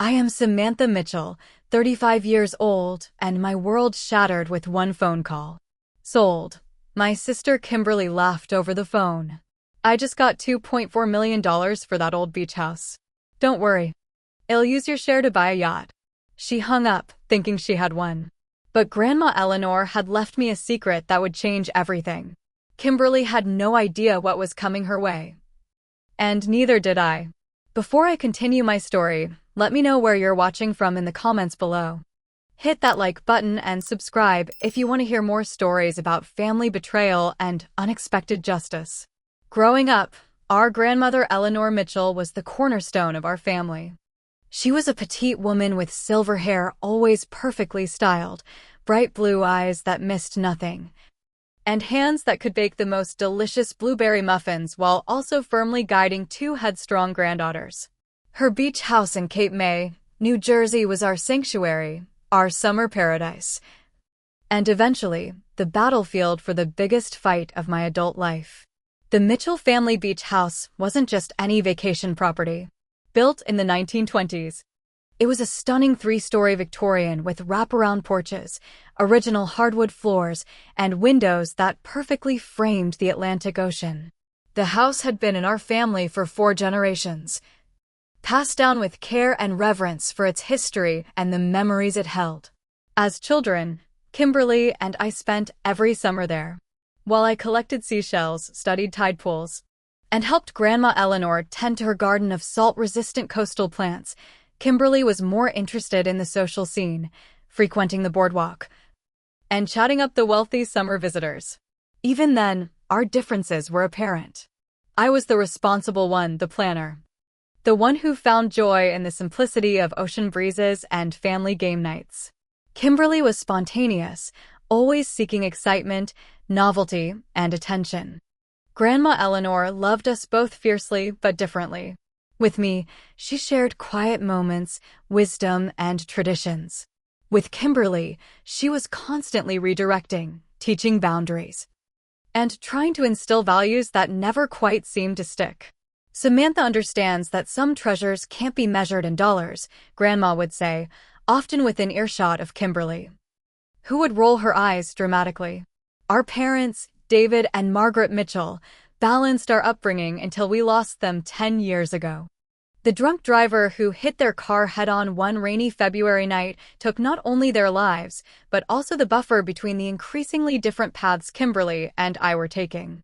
I am Samantha Mitchell, 35 years old, and my world shattered with one phone call. Sold. My sister Kimberly laughed over the phone. I just got $2.4 million for that old beach house. Don't worry. I'll use your share to buy a yacht. She hung up, thinking she had won. But Grandma Eleanor had left me a secret that would change everything. Kimberly had no idea what was coming her way. And neither did I. Before I continue my story, let me know where you're watching from in the comments below. Hit that like button and subscribe if you want to hear more stories about family betrayal and unexpected justice. Growing up, our grandmother Eleanor Mitchell was the cornerstone of our family. She was a petite woman with silver hair always perfectly styled, bright blue eyes that missed nothing, and hands that could bake the most delicious blueberry muffins while also firmly guiding two headstrong granddaughters. Her beach house in Cape May, New Jersey was our sanctuary, our summer paradise, and eventually, the battlefield for the biggest fight of my adult life. The Mitchell family beach house wasn't just any vacation property. Built in the 1920s, it was a stunning 3-story Victorian with wraparound porches, original hardwood floors, and windows that perfectly framed the Atlantic Ocean. The house had been in our family for 4 generations, passed down with care and reverence for its history and the memories it held. As children, Kimberly and I spent every summer there. While I collected seashells, studied tide pools, and helped Grandma Eleanor tend to her garden of salt-resistant coastal plants, Kimberly was more interested in the social scene, frequenting the boardwalk, and chatting up the wealthy summer visitors. Even then, our differences were apparent. I was the responsible one, the planner. The one who found joy in the simplicity of ocean breezes and family game nights. Kimberly was spontaneous, always seeking excitement, novelty, and attention. Grandma Eleanor loved us both fiercely but differently. With me, she shared quiet moments, wisdom, and traditions. With Kimberly, she was constantly redirecting, teaching boundaries, and trying to instill values that never quite seemed to stick. Samantha understands that some treasures can't be measured in dollars, Grandma would say, often within earshot of Kimberly, who would roll her eyes dramatically. Our parents, David and Margaret Mitchell, balanced our upbringing until we lost them 10 years ago. The drunk driver who hit their car head-on one rainy February night took not only their lives, but also the buffer between the increasingly different paths Kimberly and I were taking.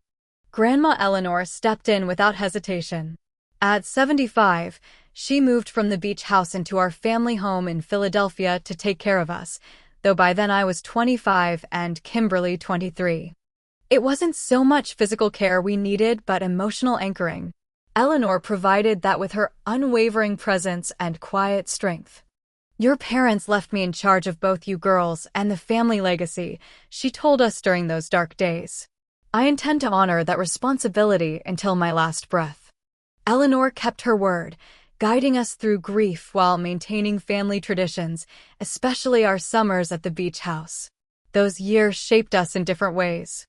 Grandma Eleanor stepped in without hesitation. At 75, she moved from the beach house into our family home in Philadelphia to take care of us, though by then I was 25 and Kimberly 23. It wasn't so much physical care we needed, but emotional anchoring. Eleanor provided that with her unwavering presence and quiet strength. "Your parents left me in charge of both you girls and the family legacy," she told us during those dark days. "I intend to honor that responsibility until my last breath." Eleanor kept her word, guiding us through grief while maintaining family traditions, especially our summers at the beach house. Those years shaped us in different ways.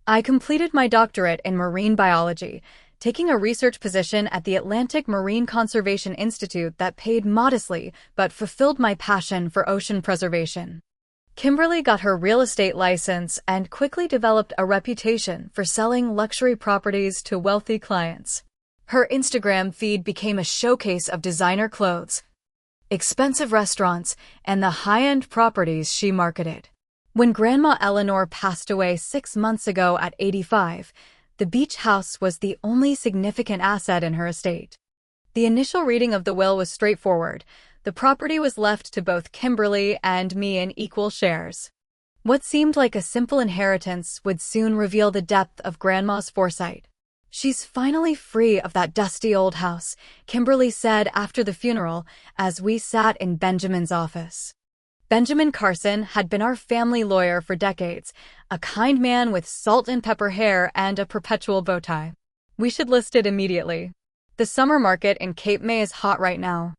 I completed my doctorate in marine biology, taking a research position at the Atlantic Marine Conservation Institute that paid modestly but fulfilled my passion for ocean preservation. Kimberly got her real estate license and quickly developed a reputation for selling luxury properties to wealthy clients. Her Instagram feed became a showcase of designer clothes, expensive restaurants, and the high-end properties she marketed. When Grandma Eleanor passed away 6 months ago at 85, the beach house was the only significant asset in her estate. The initial reading of the will was straightforward. The property was left to both Kimberly and me in equal shares. What seemed like a simple inheritance would soon reveal the depth of Grandma's foresight. "She's finally free of that dusty old house," Kimberly said after the funeral as we sat in Benjamin's office. Benjamin Carson had been our family lawyer for decades, a kind man with salt and pepper hair and a perpetual bow tie. "We should list it immediately. The summer market in Cape May is hot right now."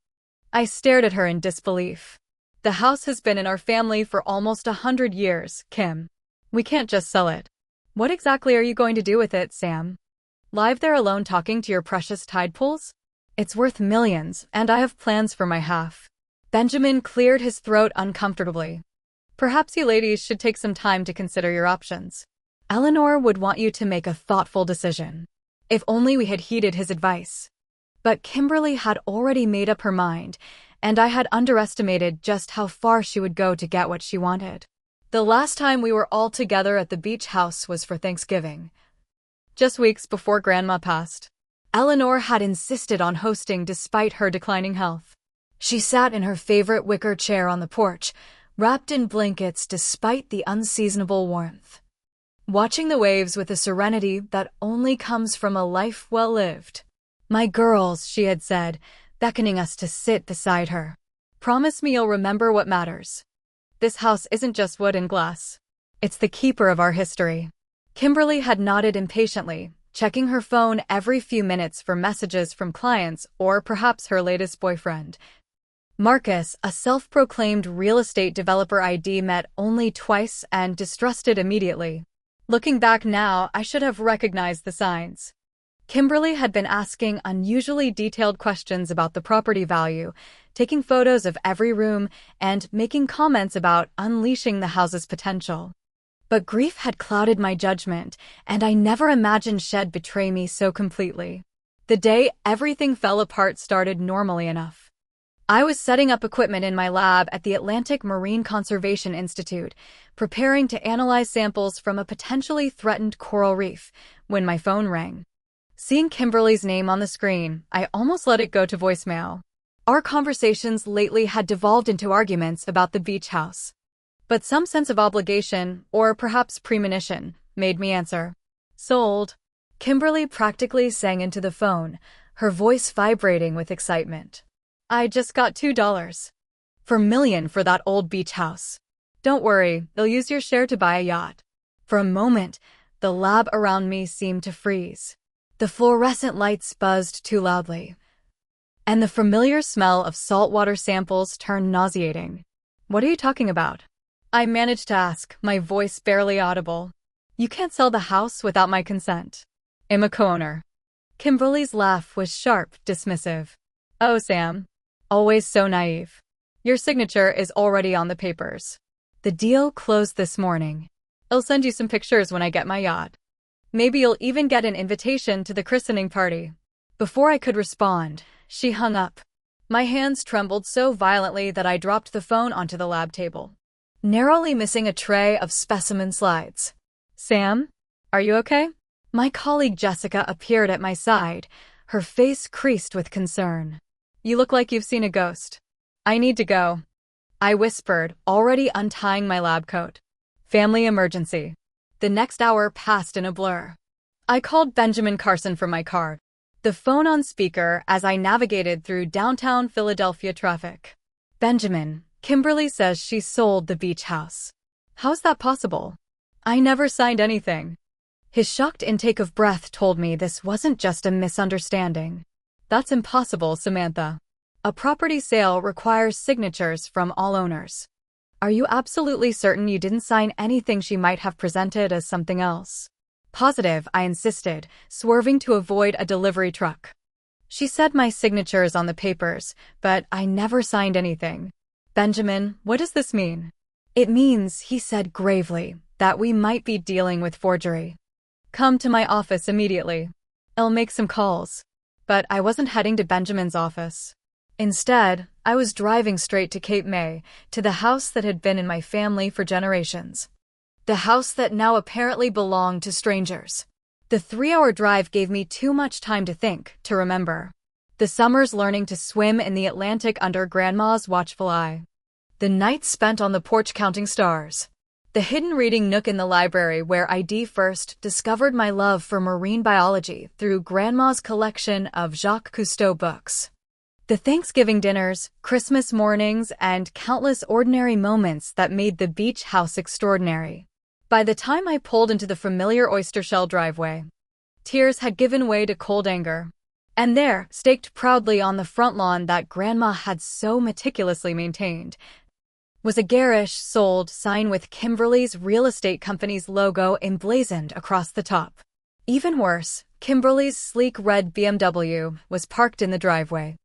I stared at her in disbelief. "The house has been in our family for almost 100 years, Kim. We can't just sell it." "What exactly are you going to do with it, Sam? Live there alone talking to your precious tide pools?" "It's worth millions, and I have plans for my half." Benjamin cleared his throat uncomfortably. Perhaps you ladies should take some time to consider your options. Eleanor would want you to make a thoughtful decision. If only we had heeded his advice. But Kimberly had already made up her mind, and I had underestimated just how far she would go to get what she wanted. The last time we were all together at the beach house was for Thanksgiving. Just weeks before Grandma passed. Eleanor had insisted on hosting despite her declining health. She sat in her favorite wicker chair on the porch, wrapped in blankets despite the unseasonable warmth, watching the waves with a serenity that only comes from a life well lived. "My girls," she had said, beckoning us to sit beside her. "Promise me you'll remember what matters. This house isn't just wood and glass. It's the keeper of our history." Kimberly had nodded impatiently, checking her phone every few minutes for messages from clients or perhaps her latest boyfriend. Marcus, a self-proclaimed real estate developer I'd met only twice and distrusted immediately. Looking back now, I should have recognized the signs. Kimberly had been asking unusually detailed questions about the property value, taking photos of every room, and making comments about unleashing the house's potential. But grief had clouded my judgment, and I never imagined she'd betray me so completely. The day everything fell apart started normally enough. I was setting up equipment in my lab at the Atlantic Marine Conservation Institute, preparing to analyze samples from a potentially threatened coral reef, when my phone rang. Seeing Kimberly's name on the screen, I almost let it go to voicemail. Our conversations lately had devolved into arguments about the beach house. But some sense of obligation, or perhaps premonition, made me answer. "Sold." Kimberly practically sang into the phone, her voice vibrating with excitement. "I just got $2 per million for that old beach house. Don't worry, they'll use your share to buy a yacht." For a moment, the lab around me seemed to freeze. The fluorescent lights buzzed too loudly, and the familiar smell of saltwater samples turned nauseating. "What are you talking about?" I managed to ask, my voice barely audible. "You can't sell the house without my consent. I'm a co-owner." Kimberly's laugh was sharp, dismissive. "Oh, Sam. Always so naive. Your signature is already on the papers. The deal closed this morning. I'll send you some pictures when I get my yacht. Maybe you'll even get an invitation to the christening party." Before I could respond, she hung up. My hands trembled so violently that I dropped the phone onto the lab table, narrowly missing a tray of specimen slides. "Sam? Are you okay?" My colleague Jessica appeared at my side, her face creased with concern. "You look like you've seen a ghost." "I need to go," I whispered, already untying my lab coat. "Family emergency." The next hour passed in a blur. I called Benjamin Carson from my car, the phone on speaker as I navigated through downtown Philadelphia traffic. "Benjamin, Kimberly says she sold the beach house. How's that possible? I never signed anything." His shocked intake of breath told me this wasn't just a misunderstanding. "That's impossible, Samantha. A property sale requires signatures from all owners. Are you absolutely certain you didn't sign anything she might have presented as something else?" "Positive," I insisted, swerving to avoid a delivery truck. "She said my signature is on the papers, but I never signed anything." "Benjamin, what does this mean?" "It means," he said gravely, "that we might be dealing with forgery. Come to my office immediately. I'll make some calls." But I wasn't heading to Benjamin's office. Instead, I was driving straight to Cape May, to the house that had been in my family for generations. The house that now apparently belonged to strangers. The 3-hour drive gave me too much time to think, to remember. The summers learning to swim in the Atlantic under Grandma's watchful eye. The nights spent on the porch counting stars. The hidden reading nook in the library where I first discovered my love for marine biology through Grandma's collection of Jacques Cousteau books. The Thanksgiving dinners, Christmas mornings, and countless ordinary moments that made the beach house extraordinary. By the time I pulled into the familiar oyster shell driveway, tears had given way to cold anger. And there, staked proudly on the front lawn that Grandma had so meticulously maintained, was a garish, sold sign with Kimberly's real estate company's logo emblazoned across the top. Even worse, Kimberly's sleek red BMW was parked in the driveway.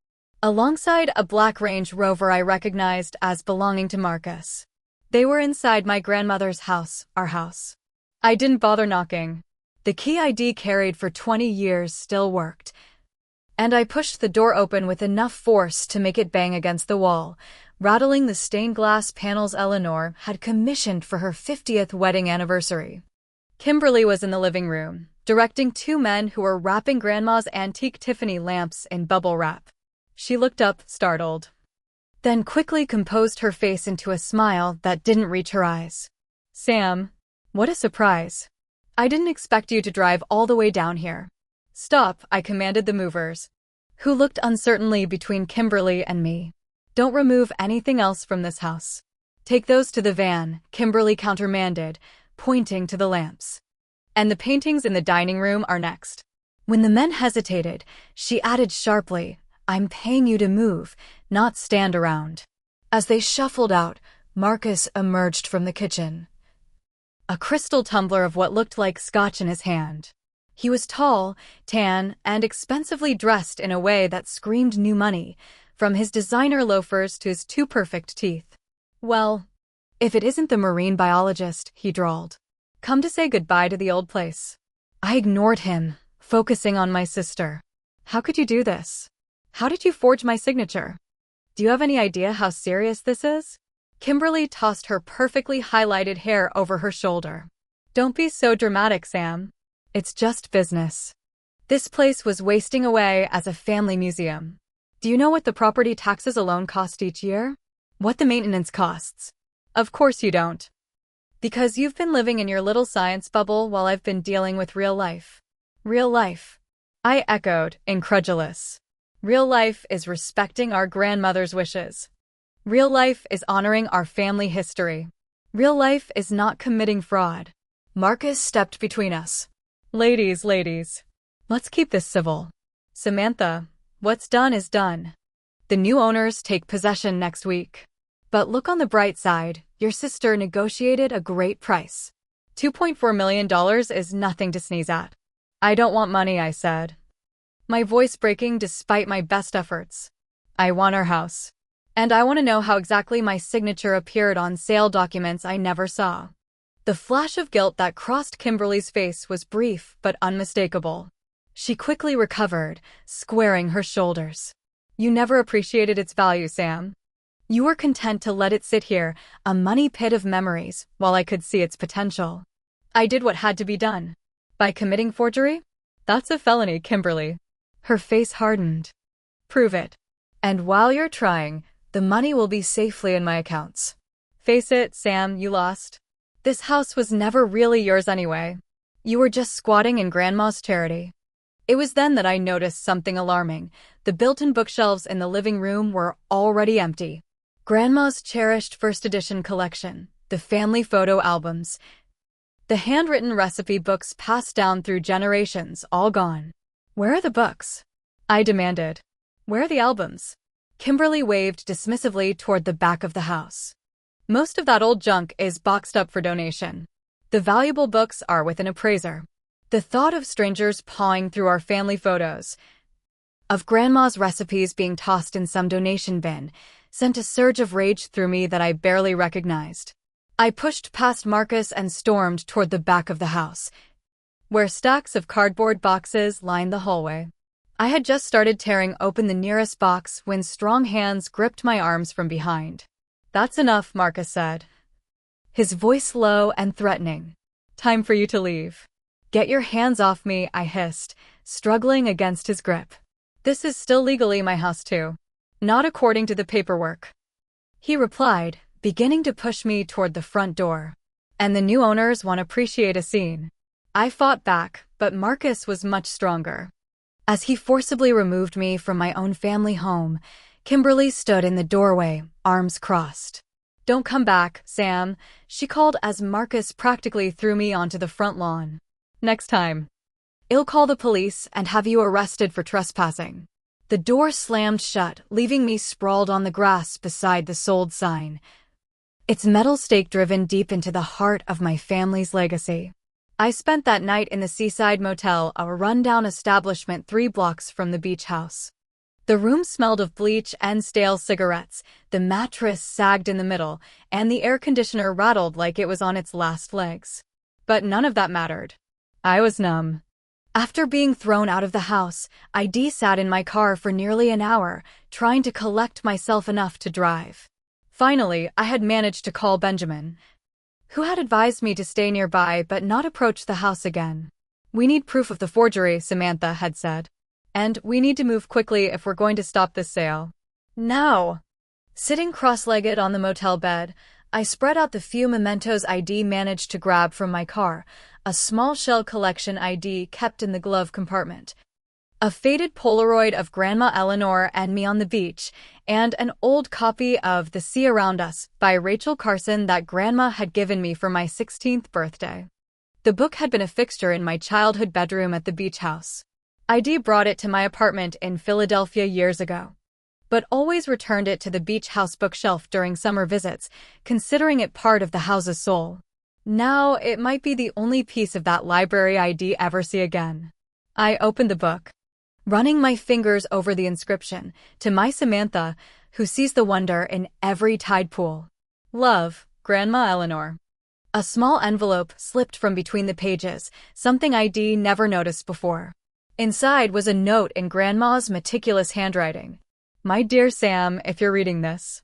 alongside a black Range Rover I recognized as belonging to Marcus. They were inside my grandmother's house, our house. I didn't bother knocking. The key ID carried for 20 years still worked, and I pushed the door open with enough force to make it bang against the wall, rattling the stained glass panels Eleanor had commissioned for her 50th wedding anniversary. Kimberly was in the living room, directing two men who were wrapping Grandma's antique Tiffany lamps in bubble wrap. She looked up, startled, then quickly composed her face into a smile that didn't reach her eyes. "Sam, what a surprise. I didn't expect you to drive all the way down here." "Stop," I commanded the movers, who looked uncertainly between Kimberly and me. "Don't remove anything else from this house. Take those to the van," Kimberly countermanded, pointing to the lamps. "And the paintings in the dining room are next." When the men hesitated, she added sharply, "I'm paying you to move, not stand around." As they shuffled out, Marcus emerged from the kitchen, a crystal tumbler of what looked like scotch in his hand. He was tall, tan, and expensively dressed in a way that screamed new money, from his designer loafers to his two perfect teeth. "Well, if it isn't the marine biologist," he drawled. "Come to say goodbye to the old place." I ignored him, focusing on my sister. "How could you do this? How did you forge my signature? Do you have any idea how serious this is?" Kimberly tossed her perfectly highlighted hair over her shoulder. "Don't be so dramatic, Sam. It's just business." This place was wasting away as a family museum. "Do you know what the property taxes alone cost each year? What the maintenance costs?" "Of course you don't. Because you've been living in your little science bubble while I've been dealing with real life." "Real life?" I echoed, incredulous. "Real life is respecting our grandmother's wishes. Real life is honoring our family history. Real life is not committing fraud." Marcus stepped between us. Ladies, let's keep this civil. Samantha, what's done is done. The new owners take possession next week. But look on the bright side, your sister negotiated a great price. $2.4 million is nothing to sneeze at." "I don't want money," I said, my voice breaking despite my best efforts. "I want our house. And I want to know how exactly my signature appeared on sale documents I never saw." The flash of guilt that crossed Kimberly's face was brief but unmistakable. She quickly recovered, squaring her shoulders. "You never appreciated its value, Sam. You were content to let it sit here, a money pit of memories, while I could see its potential. I did what had to be done. By committing forgery? That's a felony, Kimberly." Her face hardened. "Prove it. And while you're trying, the money will be safely in my accounts. Face it, Sam, you lost. This house was never really yours anyway. You were just squatting in Grandma's charity." It was then that I noticed something alarming. The built-in bookshelves in the living room were already empty. Grandma's cherished first edition collection, the family photo albums, the handwritten recipe books passed down through generations, all gone. "Where are the books?" I demanded. "Where are the albums?" Kimberly waved dismissively toward the back of the house. "Most of that old junk is boxed up for donation. The valuable books are with an appraiser." The thought of strangers pawing through our family photos, of Grandma's recipes being tossed in some donation bin, sent a surge of rage through me that I barely recognized. I pushed past Marcus and stormed toward the back of the house, where stacks of cardboard boxes lined the hallway. I had just started tearing open the nearest box when strong hands gripped my arms from behind. "That's enough," Marcus said, his voice low and threatening. "Time for you to leave." "Get your hands off me," I hissed, struggling against his grip. "This is still legally my house too. Not according to the paperwork," he replied, beginning to push me toward the front door. "And the new owners want to appreciate a scene." I fought back, but Marcus was much stronger. As he forcibly removed me from my own family home, Kimberly stood in the doorway, arms crossed. "Don't come back, Sam," she called as Marcus practically threw me onto the front lawn. "Next time, I'll call the police and have you arrested for trespassing." The door slammed shut, leaving me sprawled on the grass beside the sold sign, its metal stake driven deep into the heart of my family's legacy. I spent that night in the Seaside Motel, a rundown establishment 3 blocks from the beach house. The room smelled of bleach and stale cigarettes, the mattress sagged in the middle, and the air conditioner rattled like it was on its last legs. But none of that mattered. I was numb. After being thrown out of the house, I sat in my car for nearly an hour, trying to collect myself enough to drive. Finally, I had managed to call Benjamin, who had advised me to stay nearby but not approach the house again. "We need proof of the forgery," Samantha had said. "And we need to move quickly if we're going to stop this sale. Now." Sitting cross-legged on the motel bed, I spread out the few mementos I'd managed to grab from my car, a small shell collection ID kept in the glove compartment, a faded Polaroid of Grandma Eleanor and me on the beach, and an old copy of The Sea Around Us by Rachel Carson that Grandma had given me for my 16th birthday. The book had been a fixture in my childhood bedroom at the beach house. I'd brought it to my apartment in Philadelphia years ago, but always returned it to the beach house bookshelf during summer visits, considering it part of the house's soul. Now, it might be the only piece of that library I'd ever see again. I opened the book, running my fingers over the inscription, "To my Samantha, who sees the wonder in every tide pool. Love, Grandma Eleanor." A small envelope slipped from between the pages, something I'd never noticed before. Inside was a note in Grandma's meticulous handwriting. "My dear Sam, if you're reading this,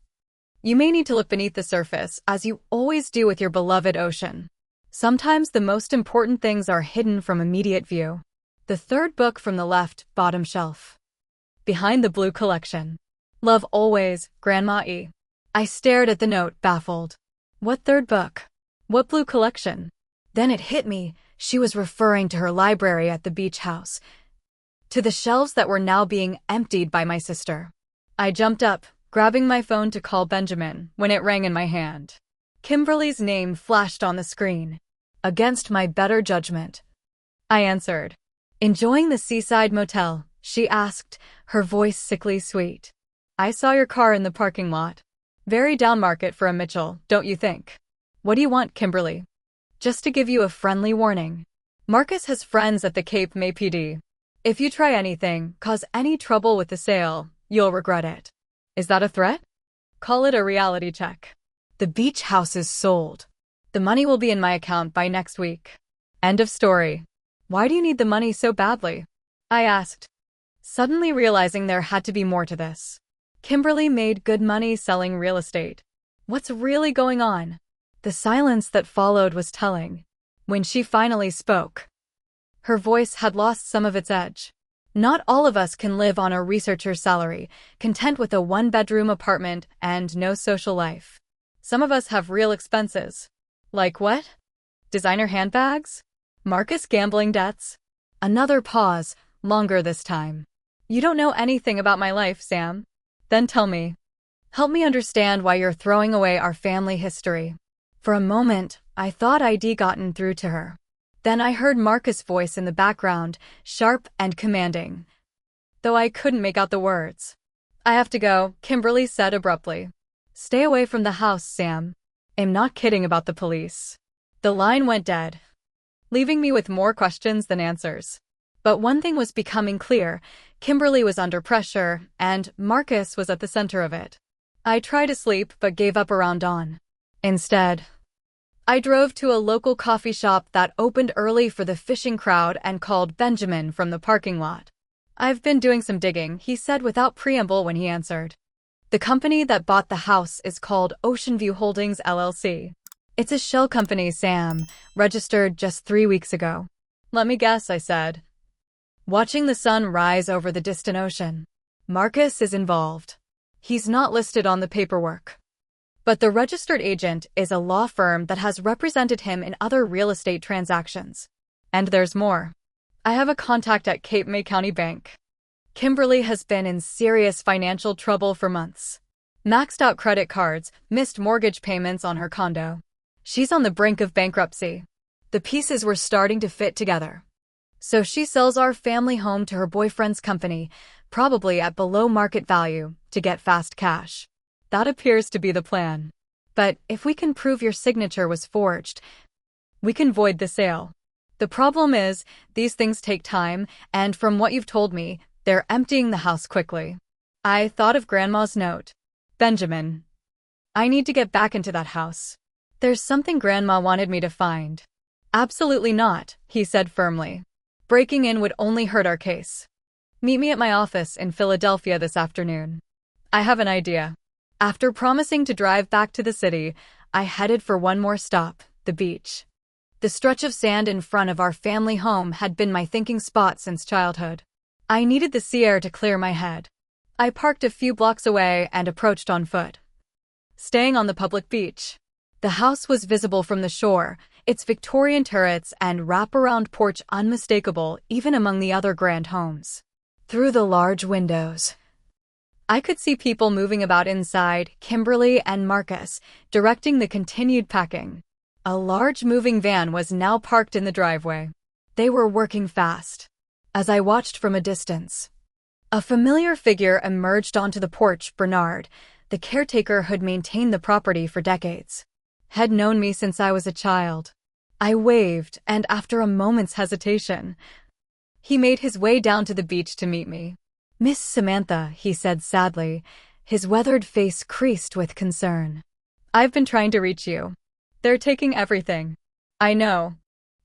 you may need to look beneath the surface, as you always do with your beloved ocean. Sometimes the most important things are hidden from immediate view." The third book from the left bottom shelf. Behind the blue collection. "Love always, Grandma E." I stared at the note, baffled. What third book? What blue collection? Then it hit me, she was referring to her library at the beach house, to the shelves that were now being emptied by my sister. I jumped up, grabbing my phone to call Benjamin, when it rang in my hand. Kimberly's name flashed on the screen. Against my better judgment, I answered. "Enjoying the seaside motel?" she asked, her voice sickly sweet. "I saw your car in the parking lot. Very downmarket for a Mitchell, don't you think?" "What do you want, Kimberly?" "Just to give you a friendly warning. Marcus has friends at the Cape May PD. If you try anything, cause any trouble with the sale, you'll regret it." "Is that a threat?" "Call it a reality check. The beach house is sold. The money will be in my account by next week. End of story." "Why do you need the money so badly?" I asked, suddenly realizing there had to be more to this. Kimberly made good money selling real estate. What's really going on? The silence that followed was telling. When she finally spoke, her voice had lost some of its edge. "Not all of us can live on a researcher's salary, content with a one-bedroom apartment and no social life. Some of us have real expenses." "Like what? Designer handbags? Marcus gambling debts?" Another pause, longer this time. "You don't know anything about my life, Sam. Then tell me. Help me understand why you're throwing away our family history." For a moment, I thought I'd gotten through to her. Then I heard Marcus' voice in the background, sharp and commanding, though I couldn't make out the words. "I have to go," Kimberly said abruptly. "Stay away from the house, Sam. I'm not kidding about the police." The line went dead, leaving me with more questions than answers. But one thing was becoming clear: Kimberly was under pressure, and Marcus was at the center of it. I tried to sleep but gave up around dawn. Instead, I drove to a local coffee shop that opened early for the fishing crowd and called Benjamin from the parking lot. "I've been doing some digging," he said without preamble when he answered. "The company that bought the house is called Oceanview Holdings LLC. It's a shell company, Sam, registered just 3 weeks ago." "Let me guess," I said, watching the sun rise over the distant ocean. "Marcus is involved. He's not listed on the paperwork, but the registered agent is a law firm that has represented him in other real estate transactions. And there's more. I have a contact at Cape May County Bank. Kimberly has been in serious financial trouble for months. Maxed out credit cards, missed mortgage payments on her condo. She's on the brink of bankruptcy." The pieces were starting to fit together. "So she sells our family home to her boyfriend's company, probably at below market value, to get fast cash. That appears to be the plan. But if we can prove your signature was forged, we can void the sale. The problem is, these things take time, and from what you've told me, they're emptying the house quickly." I thought of Grandma's note. Benjamin, I need to get back into that house. There's something Grandma wanted me to find. Absolutely not, he said firmly. Breaking in would only hurt our case. Meet me at my office in Philadelphia this afternoon. I have an idea. After promising to drive back to the city, I headed for one more stop, the beach. The stretch of sand in front of our family home had been my thinking spot since childhood. I needed the sea air to clear my head. I parked a few blocks away and approached on foot. Staying on the public beach. The house was visible from the shore, its Victorian turrets and wraparound porch unmistakable even among the other grand homes. Through the large windows, I could see people moving about inside, Kimberly and Marcus, directing the continued packing. A large moving van was now parked in the driveway. They were working fast. As I watched from a distance, a familiar figure emerged onto the porch. Bernard, the caretaker who'd maintained the property for decades, had known me since I was a child. I waved, and after a moment's hesitation, he made his way down to the beach to meet me. "Miss Samantha," he said sadly, his weathered face creased with concern. "I've been trying to reach you. They're taking everything." "I know.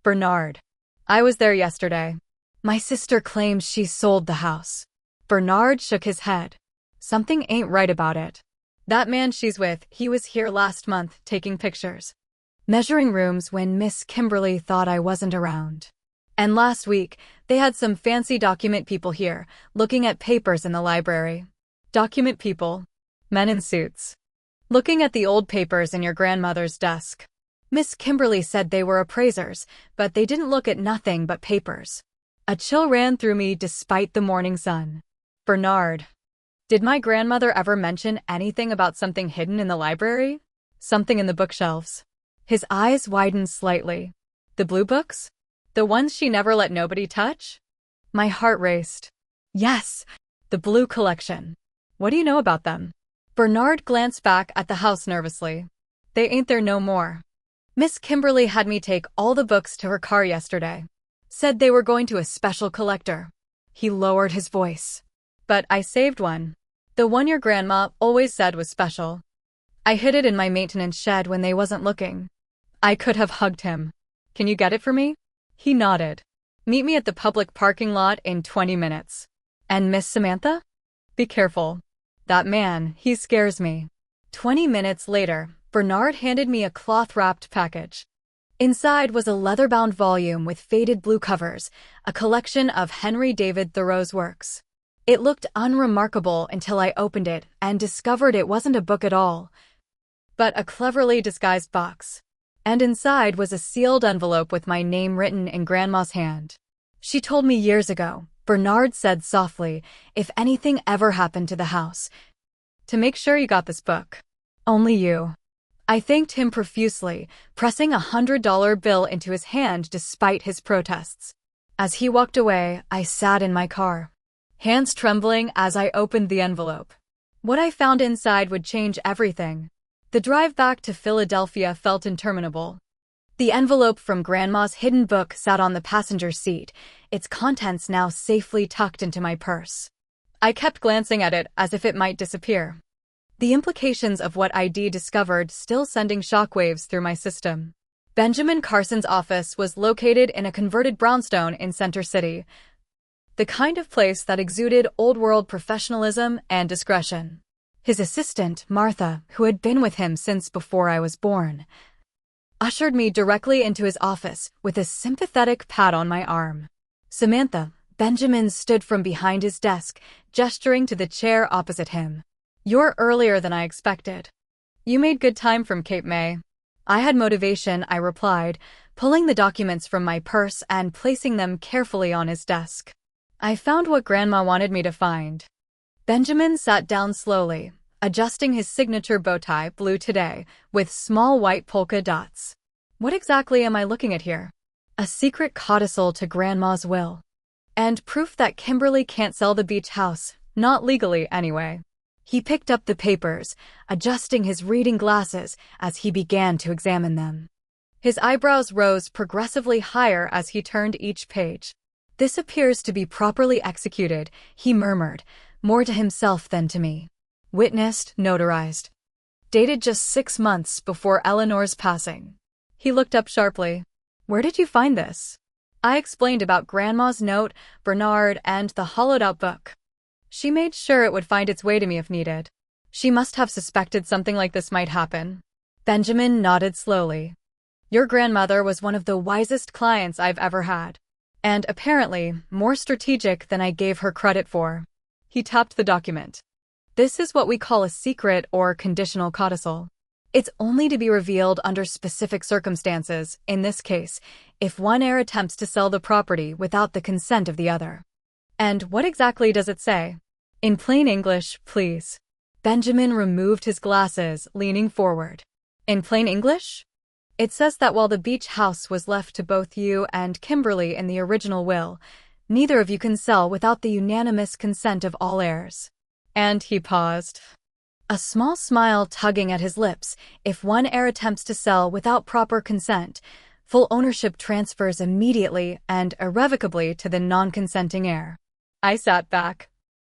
Bernard. I was there yesterday. My sister claims she sold the house." Bernard shook his head. "Something ain't right about it. That man she's with, he was here last month taking pictures, measuring rooms when Miss Kimberly thought I wasn't around. And last week, they had some fancy document people here, looking at papers in the library." "Document people? Men in suits? Looking at the old papers in your grandmother's desk?" Miss Kimberly said they were appraisers, but they didn't look at nothing but papers. A chill ran through me despite the morning sun. "Bernard, did my grandmother ever mention anything about something hidden in the library? Something in the bookshelves?" His eyes widened slightly. "The blue books? The ones she never let nobody touch?" My heart raced. "Yes, the blue collection. What do you know about them?" Bernard glanced back at the house nervously. "They ain't there no more. Miss Kimberly had me take all the books to her car yesterday. Said they were going to a special collector." He lowered his voice. "But I saved one. The one your grandma always said was special. I hid it in my maintenance shed when they wasn't looking." I could have hugged him. "Can you get it for me?" He nodded. "Meet me at the public parking lot in 20 minutes. And Miss Samantha? Be careful. That man, he scares me." 20 minutes later, Bernard handed me a cloth-wrapped package. Inside was a leather-bound volume with faded blue covers, a collection of Henry David Thoreau's works. It looked unremarkable until I opened it and discovered it wasn't a book at all, but a cleverly disguised box. And inside was a sealed envelope with my name written in Grandma's hand. "She told me years ago," Bernard said softly, "if anything ever happened to the house, to make sure you got this book. Only you." I thanked him profusely, pressing $100 bill into his hand despite his protests. As he walked away, I sat in my car, hands trembling as I opened the envelope. What I found inside would change everything. The drive back to Philadelphia felt interminable. The envelope from Grandma's hidden book sat on the passenger seat, its contents now safely tucked into my purse. I kept glancing at it as if it might disappear. The implications of what I'd discovered still sending shockwaves through my system. Benjamin Carson's office was located in a converted brownstone in Center City, the kind of place that exuded old-world professionalism and discretion. His assistant, Martha, who had been with him since before I was born, ushered me directly into his office with a sympathetic pat on my arm. "Samantha," Benjamin stood from behind his desk, gesturing to the chair opposite him. "You're earlier than I expected. You made good time from Cape May." "I had motivation," I replied, pulling the documents from my purse and placing them carefully on his desk. "I found what Grandma wanted me to find." Benjamin sat down slowly, adjusting his signature bow tie, blue today, with small white polka dots. "What exactly am I looking at here?" "A secret codicil to Grandma's will. And proof that Kimberly can't sell the beach house, not legally anyway." He picked up the papers, adjusting his reading glasses as he began to examine them. His eyebrows rose progressively higher as he turned each page. "This appears to be properly executed," he murmured, more to himself than to me. Witnessed, notarized. Dated just 6 months before Eleanor's passing. He looked up sharply. Where did you find this? I explained about Grandma's note, Bernard, and the hollowed-out book. She made sure it would find its way to me if needed. She must have suspected something like this might happen. Benjamin nodded slowly. Your grandmother was one of the wisest clients I've ever had. And apparently, more strategic than I gave her credit for. He tapped the document. This is what we call a secret or conditional codicil. It's only to be revealed under specific circumstances, in this case, if one heir attempts to sell the property without the consent of the other. And what exactly does it say? In plain English, please. Benjamin removed his glasses, leaning forward. In plain English? It says that while the beach house was left to both you and Kimberly in the original will, neither of you can sell without the unanimous consent of all heirs. And he paused. A small smile tugging at his lips. If one heir attempts to sell without proper consent, full ownership transfers immediately and irrevocably to the non-consenting heir. I sat back,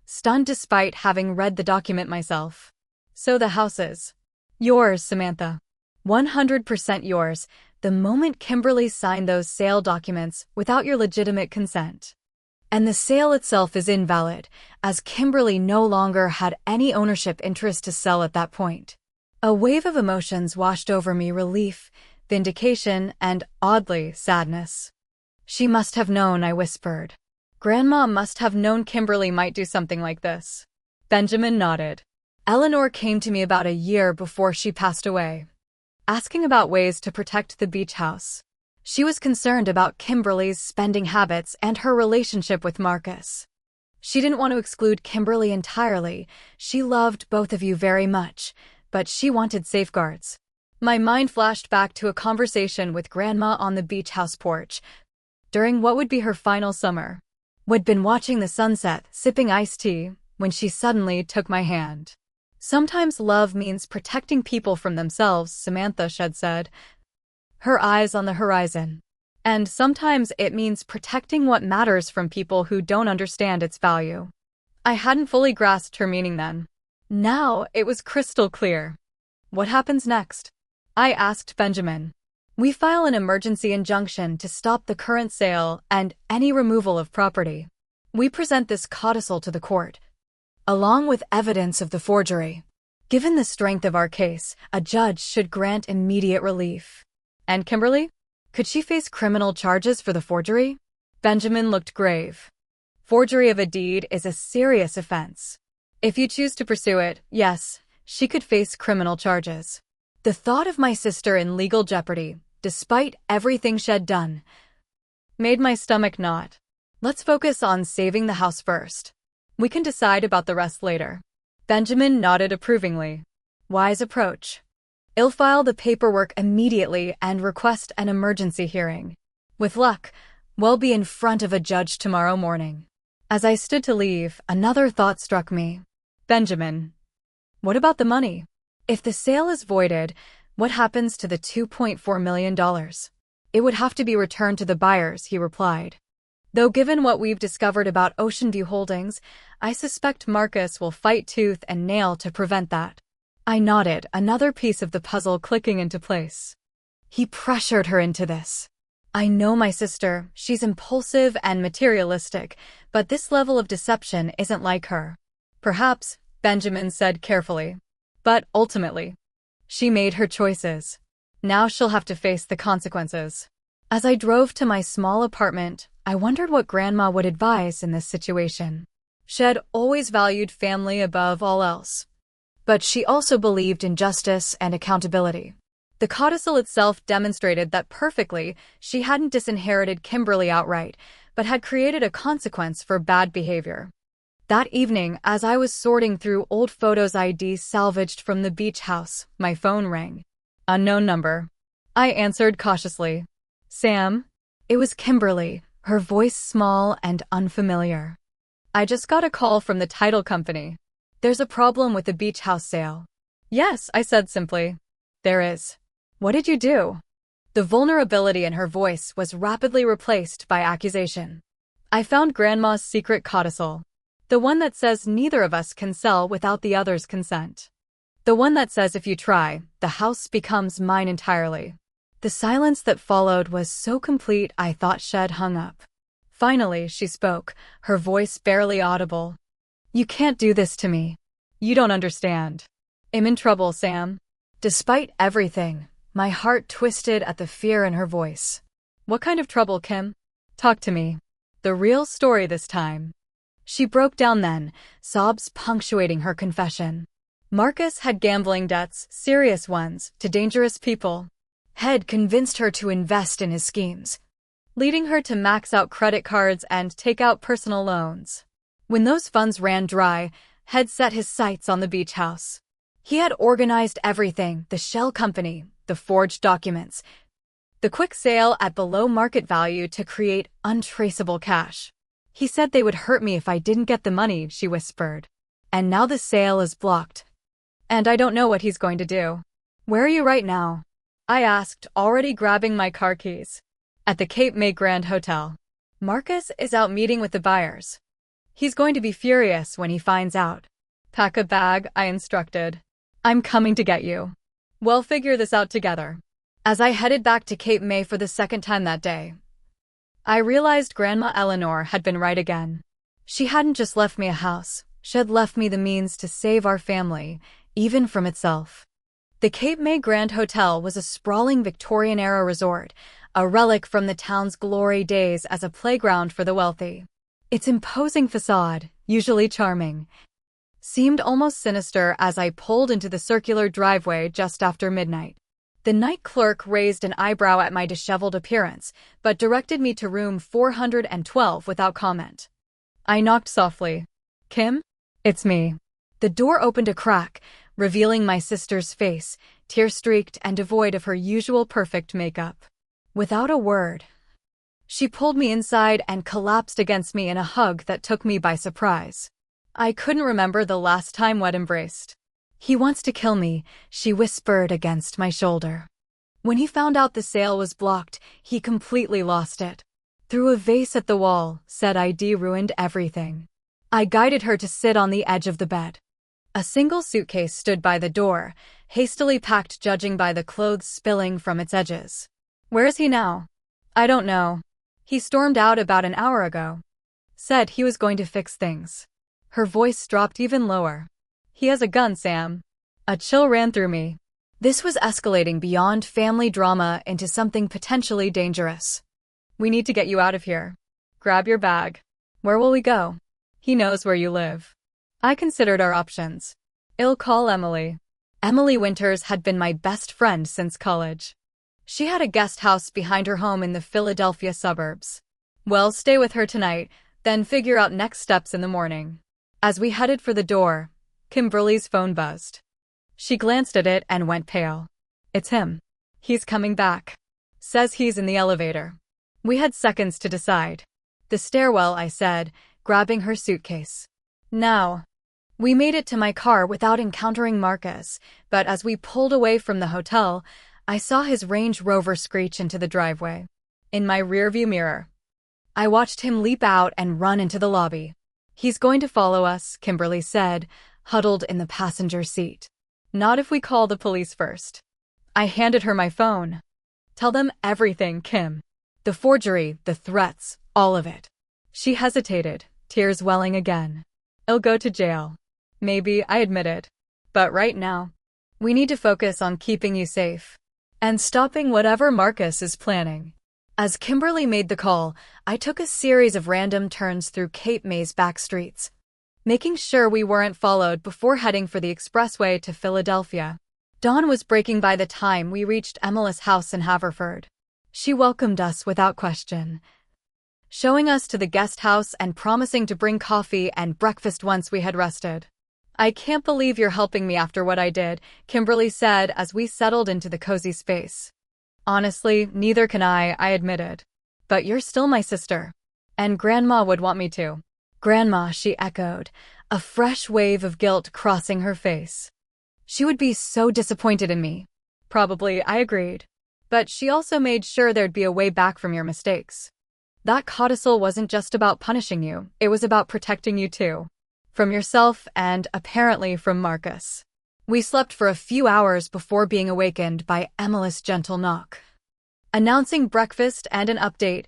stunned despite having read the document myself. So the house is yours, Samantha. 100% yours, the moment Kimberly signed those sale documents without your legitimate consent. And the sale itself is invalid, as Kimberly no longer had any ownership interest to sell at that point. A wave of emotions washed over me: relief, vindication, and, oddly, sadness. She must have known, I whispered. Grandma must have known Kimberly might do something like this. Benjamin nodded. Eleanor came to me about a year before she passed away, asking about ways to protect the beach house. She was concerned about Kimberly's spending habits and her relationship with Marcus. She didn't want to exclude Kimberly entirely. She loved both of you very much, but she wanted safeguards. My mind flashed back to a conversation with Grandma on the beach house porch, during what would be her final summer. We'd been watching the sunset, sipping iced tea, when she suddenly took my hand. Sometimes love means protecting people from themselves, Samantha had said, her eyes on the horizon. And sometimes it means protecting what matters from people who don't understand its value. I hadn't fully grasped her meaning then. Now it was crystal clear. What happens next? I asked Benjamin. We file an emergency injunction to stop the current sale and any removal of property. We present this codicil to the court, along with evidence of the forgery. Given the strength of our case, a judge should grant immediate relief. And Kimberly? Could she face criminal charges for the forgery? Benjamin looked grave. Forgery of a deed is a serious offense. If you choose to pursue it, yes, she could face criminal charges. The thought of my sister in legal jeopardy, despite everything she'd done, made my stomach knot. Let's focus on saving the house first. We can decide about the rest later. Benjamin nodded approvingly. Wise approach. I'll file the paperwork immediately and request an emergency hearing. With luck, we'll be in front of a judge tomorrow morning. As I stood to leave, another thought struck me. Benjamin, what about the money? If the sale is voided, what happens to the $2.4 million? It would have to be returned to the buyers, he replied. Though given what we've discovered about Ocean View Holdings, I suspect Marcus will fight tooth and nail to prevent that. I nodded, another piece of the puzzle clicking into place. He pressured her into this. I know my sister, she's impulsive and materialistic, but this level of deception isn't like her. Perhaps, Benjamin said carefully. But ultimately, she made her choices. Now she'll have to face the consequences. As I drove to my small apartment, I wondered what Grandma would advise in this situation. She'd always valued family above all else. But she also believed in justice and accountability. The codicil itself demonstrated that perfectly she hadn't disinherited Kimberly outright, but had created a consequence for bad behavior. That evening, as I was sorting through old photos ID salvaged from the beach house, my phone rang. Unknown number. I answered cautiously. Sam? It was Kimberly, her voice small and unfamiliar. I just got a call from the title company. There's a problem with the beach house sale. Yes, I said simply. There is. What did you do? The vulnerability in her voice was rapidly replaced by accusation. I found Grandma's secret codicil. The one that says neither of us can sell without the other's consent. The one that says if you try, the house becomes mine entirely. The silence that followed was so complete I thought Shed hung up. Finally, she spoke, her voice barely audible. You can't do this to me. You don't understand. I'm in trouble, Sam. Despite everything, my heart twisted at the fear in her voice. What kind of trouble, Kim? Talk to me. The real story this time. She broke down then, sobs punctuating her confession. Marcus had gambling debts, serious ones, to dangerous people. Head convinced her to invest in his schemes, leading her to max out credit cards and take out personal loans. When those funds ran dry, Head set his sights on the beach house. He had organized everything, the shell company, the forged documents, the quick sale at below market value to create untraceable cash. He said they would hurt me if I didn't get the money, she whispered. And now the sale is blocked. And I don't know what he's going to do. Where are you right now? I asked, already grabbing my car keys. At the Cape May Grand Hotel. Marcus is out meeting with the buyers. He's going to be furious when he finds out. Pack a bag, I instructed. I'm coming to get you. We'll figure this out together. As I headed back to Cape May for the second time that day, I realized Grandma Eleanor had been right again. She hadn't just left me a house, she had left me the means to save our family, even from itself. The Cape May Grand Hotel was a sprawling Victorian-era resort, a relic from the town's glory days as a playground for the wealthy. Its imposing facade, usually charming, seemed almost sinister as I pulled into the circular driveway just after midnight. The night clerk raised an eyebrow at my disheveled appearance, but directed me to room 412 without comment. I knocked softly. Kim? It's me. The door opened a crack, revealing my sister's face, tear-streaked and devoid of her usual perfect makeup. Without a word, she pulled me inside and collapsed against me in a hug that took me by surprise. I couldn't remember the last time we'd embraced. He wants to kill me, she whispered against my shoulder. When he found out the sale was blocked, he completely lost it. Threw a vase at the wall, said ID ruined everything. I guided her to sit on the edge of the bed. A single suitcase stood by the door, hastily packed judging by the clothes spilling from its edges. Where is he now? I don't know. He stormed out about an hour ago. Said he was going to fix things. Her voice dropped even lower. He has a gun, Sam. A chill ran through me. This was escalating beyond family drama into something potentially dangerous. We need to get you out of here. Grab your bag. Where will we go? He knows where you live. I considered our options. I'll call Emily. Emily Winters had been my best friend since college. She had a guest house behind her home in the Philadelphia suburbs. Well, stay with her tonight, then figure out next steps in the morning. As we headed for the door, Kimberly's phone buzzed. She glanced at it and went pale. It's him. He's coming back. Says he's in the elevator. We had seconds to decide. The stairwell, I said, grabbing her suitcase. Now. We made it to my car without encountering Marcus, but as we pulled away from the hotel, I saw his Range Rover screech into the driveway. In my rearview mirror, I watched him leap out and run into the lobby. He's going to follow us, Kimberly said, huddled in the passenger seat. Not if we call the police first. I handed her my phone. Tell them everything, Kim. The forgery, the threats, all of it. She hesitated, tears welling again. I'll go to jail. Maybe, I admitted. But right now, we need to focus on keeping you safe. And stopping whatever Marcus is planning. As Kimberly made the call, I took a series of random turns through Cape May's back streets, making sure we weren't followed before heading for the expressway to Philadelphia. Dawn was breaking by the time we reached Emily's house in Haverford. She welcomed us without question, showing us to the guest house and promising to bring coffee and breakfast once we had rested. I can't believe you're helping me after what I did, Kimberly said as we settled into the cozy space. Honestly, neither can I admitted. But you're still my sister. And Grandma would want me to. Grandma, she echoed, a fresh wave of guilt crossing her face. She would be so disappointed in me. Probably, I agreed. But she also made sure there'd be a way back from your mistakes. That codicil wasn't just about punishing you, it was about protecting you too. From yourself and apparently from Marcus. We slept for a few hours before being awakened by Emily's gentle knock. Announcing breakfast and an update,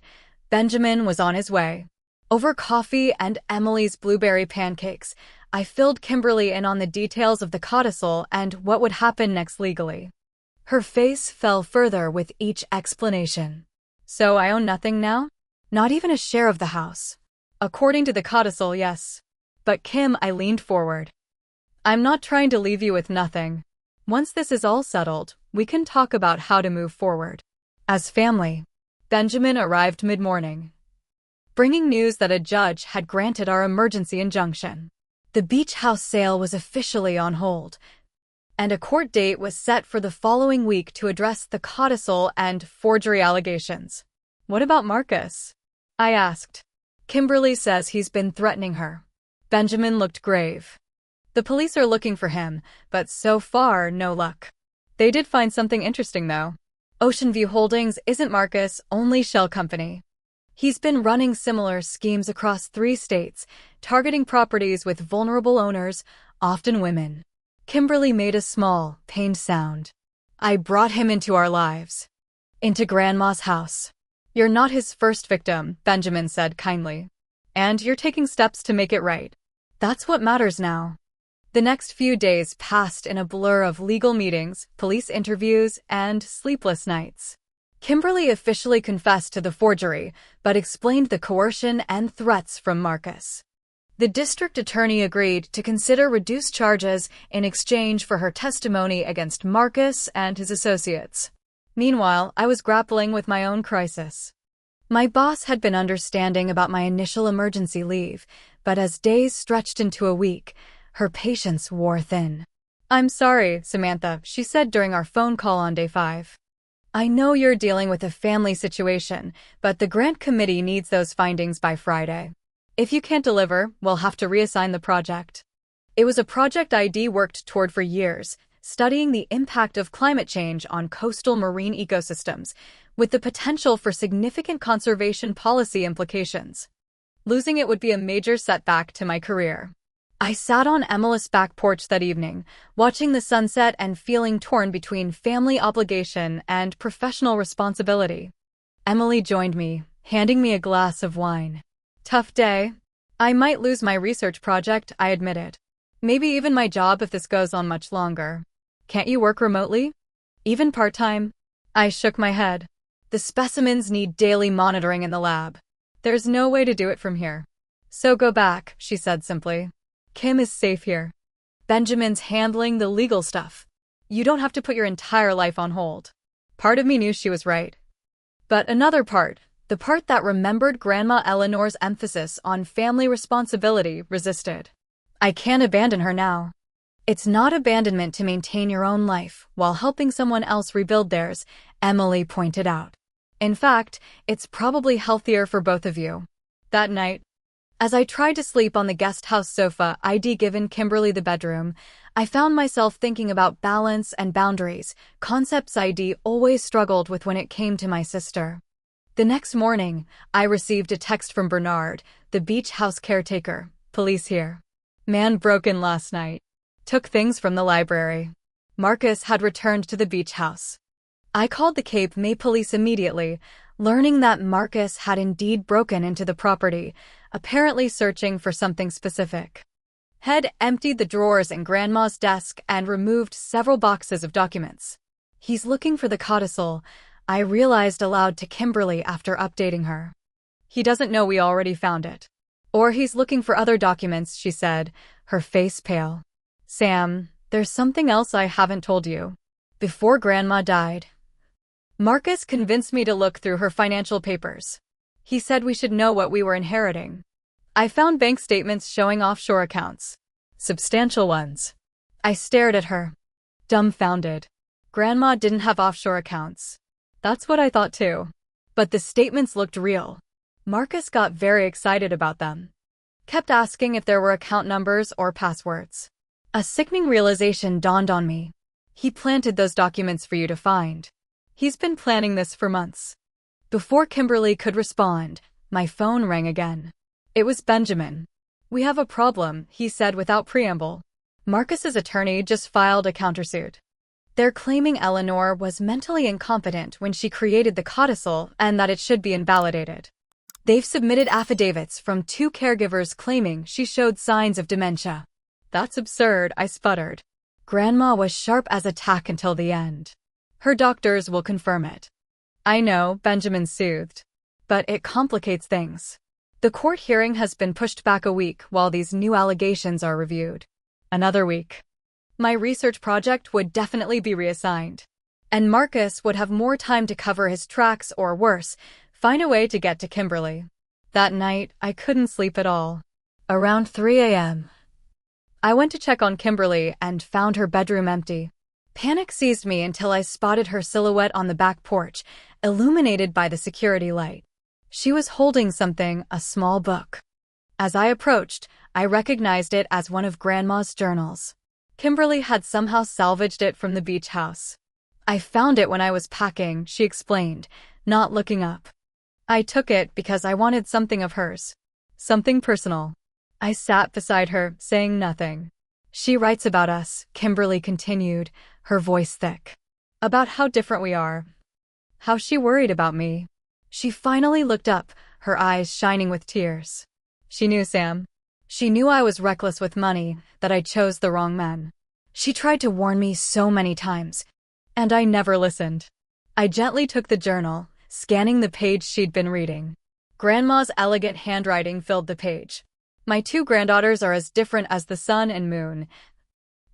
Benjamin was on his way. Over coffee and Emily's blueberry pancakes, I filled Kimberly in on the details of the codicil and what would happen next legally. Her face fell further with each explanation. So I own nothing now? Not even a share of the house. According to the codicil, yes. But Kim, I leaned forward. I'm not trying to leave you with nothing. Once this is all settled, we can talk about how to move forward. As family. Benjamin arrived mid-morning, bringing news that a judge had granted our emergency injunction. The beach house sale was officially on hold, and a court date was set for the following week to address the codicil and forgery allegations. What about Marcus? I asked. Kimberly says he's been threatening her. Benjamin looked grave. The police are looking for him, but so far, no luck. They did find something interesting, though. Ocean View Holdings isn't Marcus' only shell company. He's been running similar schemes across 3 states, targeting properties with vulnerable owners, often women. Kimberly made a small, pained sound. I brought him into our lives. Into Grandma's house. You're not his first victim, Benjamin said kindly. And you're taking steps to make it right. That's what matters now. The next few days passed in a blur of legal meetings, police interviews, and sleepless nights. Kimberly officially confessed to the forgery, but explained the coercion and threats from Marcus. The district attorney agreed to consider reduced charges in exchange for her testimony against Marcus and his associates. Meanwhile, I was grappling with my own crisis. My boss had been understanding about my initial emergency leave, but as days stretched into a week, her patience wore thin. I'm sorry, Samantha, she said during our phone call on day 5. I know you're dealing with a family situation, but the grant committee needs those findings by Friday. If you can't deliver, we'll have to reassign the project. It was a project ID worked toward for years, studying the impact of climate change on coastal marine ecosystems, with the potential for significant conservation policy implications. Losing it would be a major setback to my career. I sat on Emily's back porch that evening, watching the sunset and feeling torn between family obligation and professional responsibility. Emily joined me, handing me a glass of wine. Tough day. I might lose my research project, I admitted. Maybe even my job if this goes on much longer. Can't you work remotely? Even part-time? I shook my head. The specimens need daily monitoring in the lab. There's no way to do it from here. So go back, she said simply. Kim is safe here. Benjamin's handling the legal stuff. You don't have to put your entire life on hold. Part of me knew she was right. But another part, the part that remembered Grandma Eleanor's emphasis on family responsibility, resisted. I can't abandon her now. It's not abandonment to maintain your own life while helping someone else rebuild theirs, Emily pointed out. In fact, it's probably healthier for both of you. That night, as I tried to sleep on the guest house sofa I'd given Kimberly the bedroom, I found myself thinking about balance and boundaries, concepts I'd always struggled with when it came to my sister. The next morning, I received a text from Bernard, the beach house caretaker. Police here. Man broke in last night. Took things from the library. Marcus had returned to the beach house. I called the Cape May police immediately, learning that Marcus had indeed broken into the property, apparently searching for something specific. Head emptied the drawers in Grandma's desk and removed several boxes of documents. He's looking for the codicil, I realized aloud to Kimberly after updating her. He doesn't know we already found it. Or he's looking for other documents, she said, her face pale. Sam, there's something else I haven't told you. Before Grandma died, Marcus convinced me to look through her financial papers. He said we should know what we were inheriting. I found bank statements showing offshore accounts. Substantial ones. I stared at her, dumbfounded. Grandma didn't have offshore accounts. That's what I thought too. But the statements looked real. Marcus got very excited about them. Kept asking if there were account numbers or passwords. A sickening realization dawned on me. He planted those documents for you to find. He's been planning this for months. Before Kimberly could respond, my phone rang again. It was Benjamin. "We have a problem," he said without preamble. Marcus's attorney just filed a countersuit. They're claiming Eleanor was mentally incompetent when she created the codicil and that it should be invalidated. They've submitted affidavits from 2 caregivers claiming she showed signs of dementia. "That's absurd," I sputtered. Grandma was sharp as a tack until the end. "Her doctors will confirm it." "I know," Benjamin soothed. "But it complicates things. The court hearing has been pushed back a week while these new allegations are reviewed. Another week. My research project would definitely be reassigned. And Marcus would have more time to cover his tracks or worse, find a way to get to Kimberly." That night, I couldn't sleep at all. Around 3 a.m., I went to check on Kimberly and found her bedroom empty. Panic seized me until I spotted her silhouette on the back porch, illuminated by the security light. She was holding something, a small book. As I approached, I recognized it as one of Grandma's journals. Kimberly had somehow salvaged it from the beach house. "I found it when I was packing," she explained, not looking up. "I took it because I wanted something of hers. Something personal." I sat beside her, saying nothing. "She writes about us," Kimberly continued, her voice thick. "About how different we are. How she worried about me." She finally looked up, her eyes shining with tears. "She knew, Sam. She knew I was reckless with money, that I chose the wrong men. She tried to warn me so many times, and I never listened." I gently took the journal, scanning the page she'd been reading. Grandma's elegant handwriting filled the page. "My 2 granddaughters are as different as the sun and moon,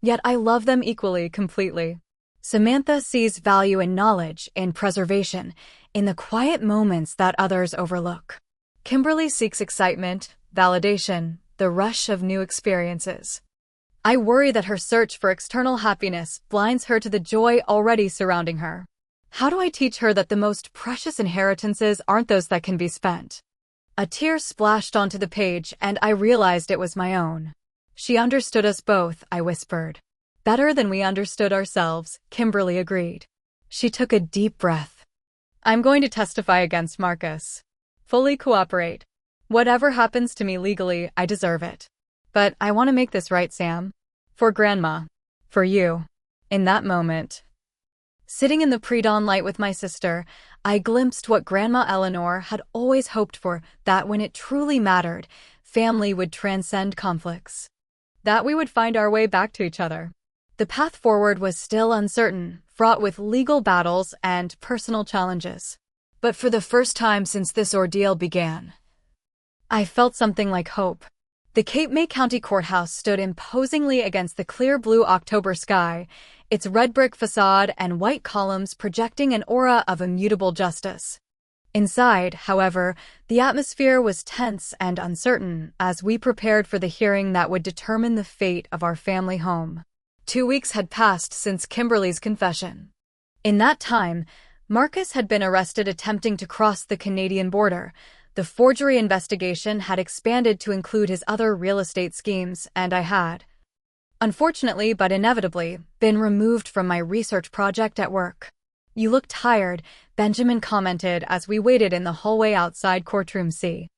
yet I love them equally, completely. Samantha sees value in knowledge, in preservation, in the quiet moments that others overlook. Kimberly seeks excitement, validation, the rush of new experiences. I worry that her search for external happiness blinds her to the joy already surrounding her. How do I teach her that the most precious inheritances aren't those that can be spent?" A tear splashed onto the page, and I realized it was my own. "She understood us both," I whispered. "Better than we understood ourselves," Kimberly agreed. She took a deep breath. "I'm going to testify against Marcus. Fully cooperate. Whatever happens to me legally, I deserve it. But I want to make this right, Sam. For Grandma. For you." In that moment, sitting in the pre-dawn light with my sister, I glimpsed what Grandma Eleanor had always hoped for, that when it truly mattered, family would transcend conflicts. That we would find our way back to each other. The path forward was still uncertain, fraught with legal battles and personal challenges. But for the first time since this ordeal began, I felt something like hope. The Cape May County Courthouse stood imposingly against the clear blue October sky, its red brick facade and white columns projecting an aura of immutable justice. Inside, however, the atmosphere was tense and uncertain as we prepared for the hearing that would determine the fate of our family home. 2 weeks had passed since Kimberly's confession. In that time, Marcus had been arrested attempting to cross the Canadian border. The forgery investigation had expanded to include his other real estate schemes, and I had, unfortunately but inevitably, been removed from my research project at work. "You look tired," Benjamin commented as we waited in the hallway outside courtroom C.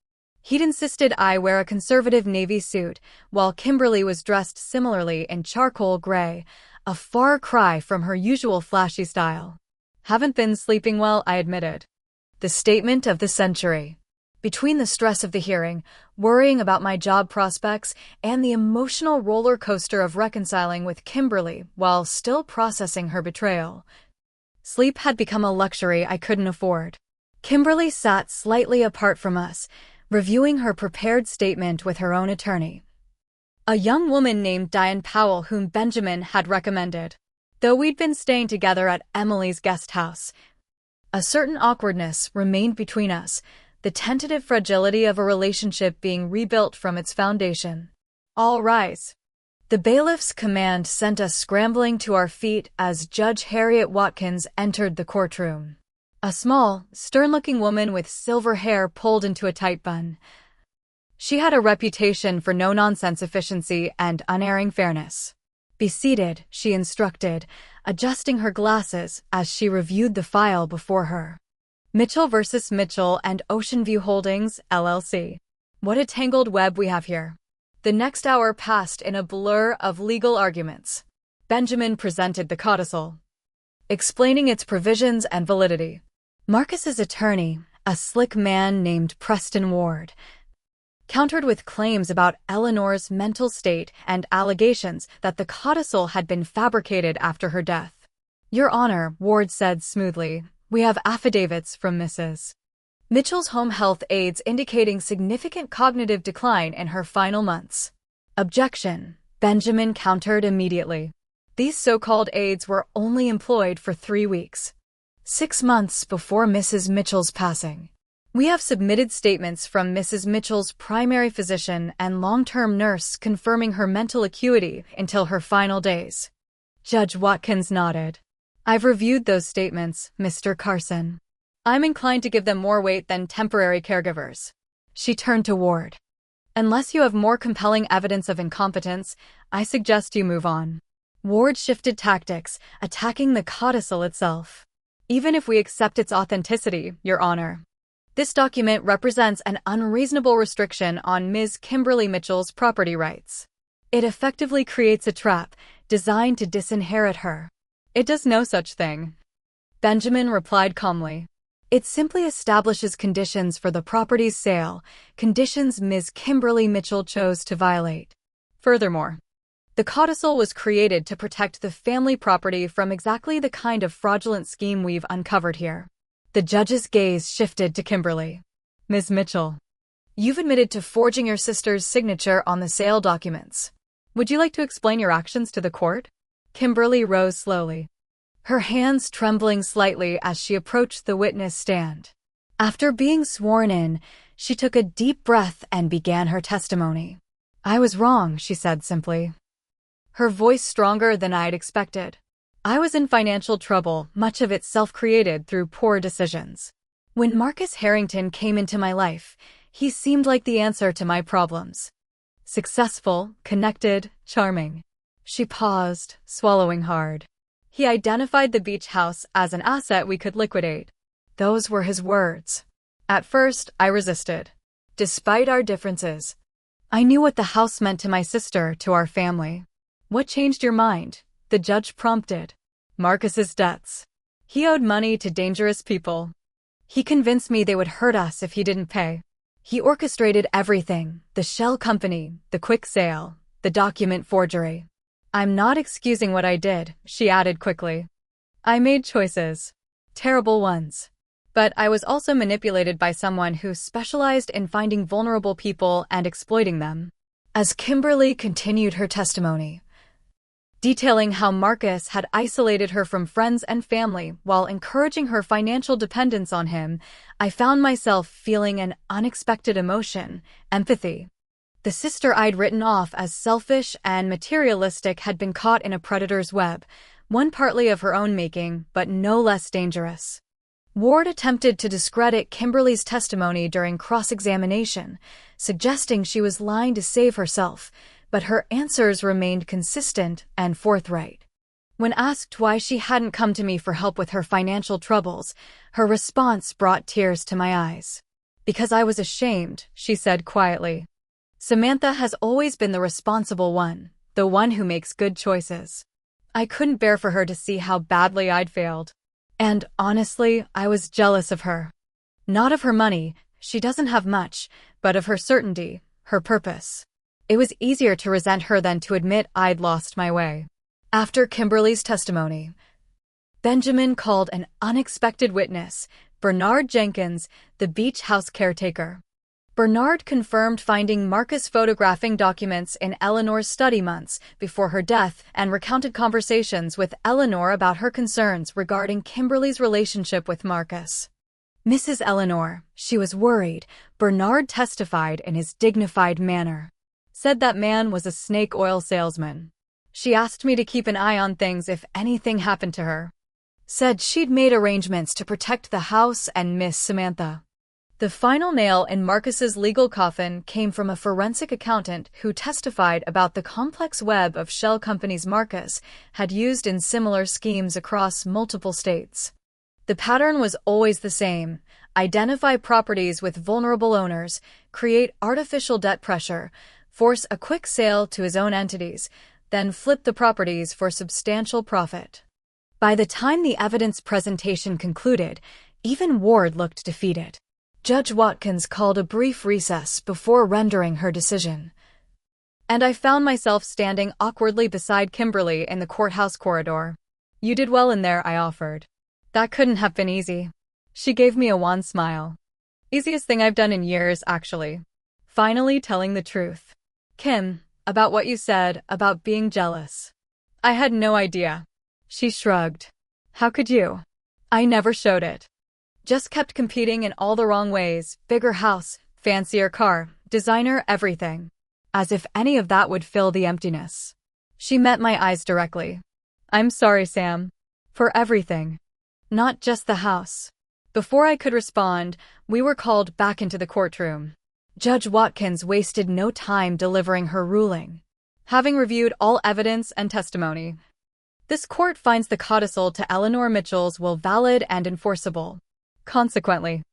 He'd insisted I wear a conservative navy suit, while Kimberly was dressed similarly in charcoal gray, a far cry from her usual flashy style. "Haven't been sleeping well," I admitted. The statement of the century. Between the stress of the hearing, worrying about my job prospects, and the emotional roller coaster of reconciling with Kimberly while still processing her betrayal, sleep had become a luxury I couldn't afford. Kimberly sat slightly apart from us, reviewing her prepared statement with her own attorney, a young woman named Diane Powell whom Benjamin had recommended. Though we'd been staying together at Emily's guest house, a certain awkwardness remained between us, the tentative fragility of a relationship being rebuilt from its foundation. "All rise." The bailiff's command sent us scrambling to our feet as Judge Harriet Watkins entered the courtroom. A small, stern-looking woman with silver hair pulled into a tight bun. She had a reputation for no-nonsense efficiency and unerring fairness. "Be seated," she instructed, adjusting her glasses as she reviewed the file before her. "Mitchell versus Mitchell and Ocean View Holdings, LLC. What a tangled web we have here." The next hour passed in a blur of legal arguments. Benjamin presented the codicil, explaining its provisions and validity. Marcus's attorney, a slick man named Preston Ward, countered with claims about Eleanor's mental state and allegations that the codicil had been fabricated after her death. "Your Honor," Ward said smoothly, "we have affidavits from Mrs. Mitchell's home health aides indicating significant cognitive decline in her final months." "Objection," Benjamin countered immediately. "These so-called aides were only employed for 3 weeks. 6 months before Mrs. Mitchell's passing. We have submitted statements from Mrs. Mitchell's primary physician and long-term nurse confirming her mental acuity until her final days." Judge Watkins nodded. "I've reviewed those statements, Mr. Carson. I'm inclined to give them more weight than temporary caregivers." She turned to Ward. "Unless you have more compelling evidence of incompetence, I suggest you move on." Ward shifted tactics, attacking the codicil itself. "Even if we accept its authenticity, Your Honor, this document represents an unreasonable restriction on Ms. Kimberly Mitchell's property rights. It effectively creates a trap designed to disinherit her." "It does no such thing," Benjamin replied calmly. "It simply establishes conditions for the property's sale, conditions Ms. Kimberly Mitchell chose to violate. Furthermore, the codicil was created to protect the family property from exactly the kind of fraudulent scheme we've uncovered here." The judge's gaze shifted to Kimberly. "Ms. Mitchell, you've admitted to forging your sister's signature on the sale documents. Would you like to explain your actions to the court?" Kimberly rose slowly, her hands trembling slightly as she approached the witness stand. After being sworn in, she took a deep breath and began her testimony. "I was wrong," she said simply, her voice stronger than I'd expected. "I was in financial trouble, much of it self-created through poor decisions. When Marcus Harrington came into my life, he seemed like the answer to my problems. Successful, connected, charming." She paused, swallowing hard. "He identified the beach house as an asset we could liquidate." Those were his words. At first, I resisted. Despite our differences, I knew what the house meant to my sister, to our family. "What changed your mind?" the judge prompted. "Marcus's debts. He owed money to dangerous people. He convinced me they would hurt us if he didn't pay. He orchestrated everything, the shell company, the quick sale, the document forgery. I'm not excusing what I did," she added quickly. "I made choices. Terrible ones. But I was also manipulated by someone who specialized in finding vulnerable people and exploiting them." As Kimberly continued her testimony, detailing how Marcus had isolated her from friends and family while encouraging her financial dependence on him, I found myself feeling an unexpected emotion: empathy. The sister I'd written off as selfish and materialistic had been caught in a predator's web, one partly of her own making, but no less dangerous. Ward attempted to discredit Kimberly's testimony during cross-examination, suggesting she was lying to save herself, but her answers remained consistent and forthright. When asked why she hadn't come to me for help with her financial troubles, her response brought tears to my eyes. "Because I was ashamed," she said quietly. "Samantha has always been the responsible one, the one who makes good choices. I couldn't bear for her to see how badly I'd failed. And honestly, I was jealous of her. Not of her money, she doesn't have much, but of her certainty, her purpose. It was easier to resent her than to admit I'd lost my way." After Kimberly's testimony, Benjamin called an unexpected witness, Bernard Jenkins, the beach house caretaker. Bernard confirmed finding Marcus photographing documents in Eleanor's study months before her death and recounted conversations with Eleanor about her concerns regarding Kimberly's relationship with Marcus. "Mrs. Eleanor, she was worried," Bernard testified in his dignified manner. "Said that man was a snake oil salesman. She asked me to keep an eye on things if anything happened to her. Said she'd made arrangements to protect the house and Miss Samantha." The final nail in Marcus's legal coffin came from a forensic accountant who testified about the complex web of shell companies Marcus had used in similar schemes across multiple states. The pattern was always the same: identify properties with vulnerable owners, create artificial debt pressure, force a quick sale to his own entities, then flip the properties for substantial profit. By the time the evidence presentation concluded, even Ward looked defeated. Judge Watkins called a brief recess before rendering her decision. And I found myself standing awkwardly beside Kimberly in the courthouse corridor. "You did well in there," I offered. "That couldn't have been easy." She gave me a wan smile. "Easiest thing I've done in years, actually." Finally telling the truth. "Kim, about what you said about being jealous. I had no idea." She shrugged. "How could you? I never showed it. Just kept competing in all the wrong ways, bigger house, fancier car, designer, everything. As if any of that would fill the emptiness." She met my eyes directly. "I'm sorry, Sam. For everything. Not just the house." Before I could respond, we were called back into the courtroom. Judge Watkins wasted no time delivering her ruling. Having reviewed all evidence and testimony, this court finds the codicil to Eleanor Mitchell's will valid and enforceable. Consequently,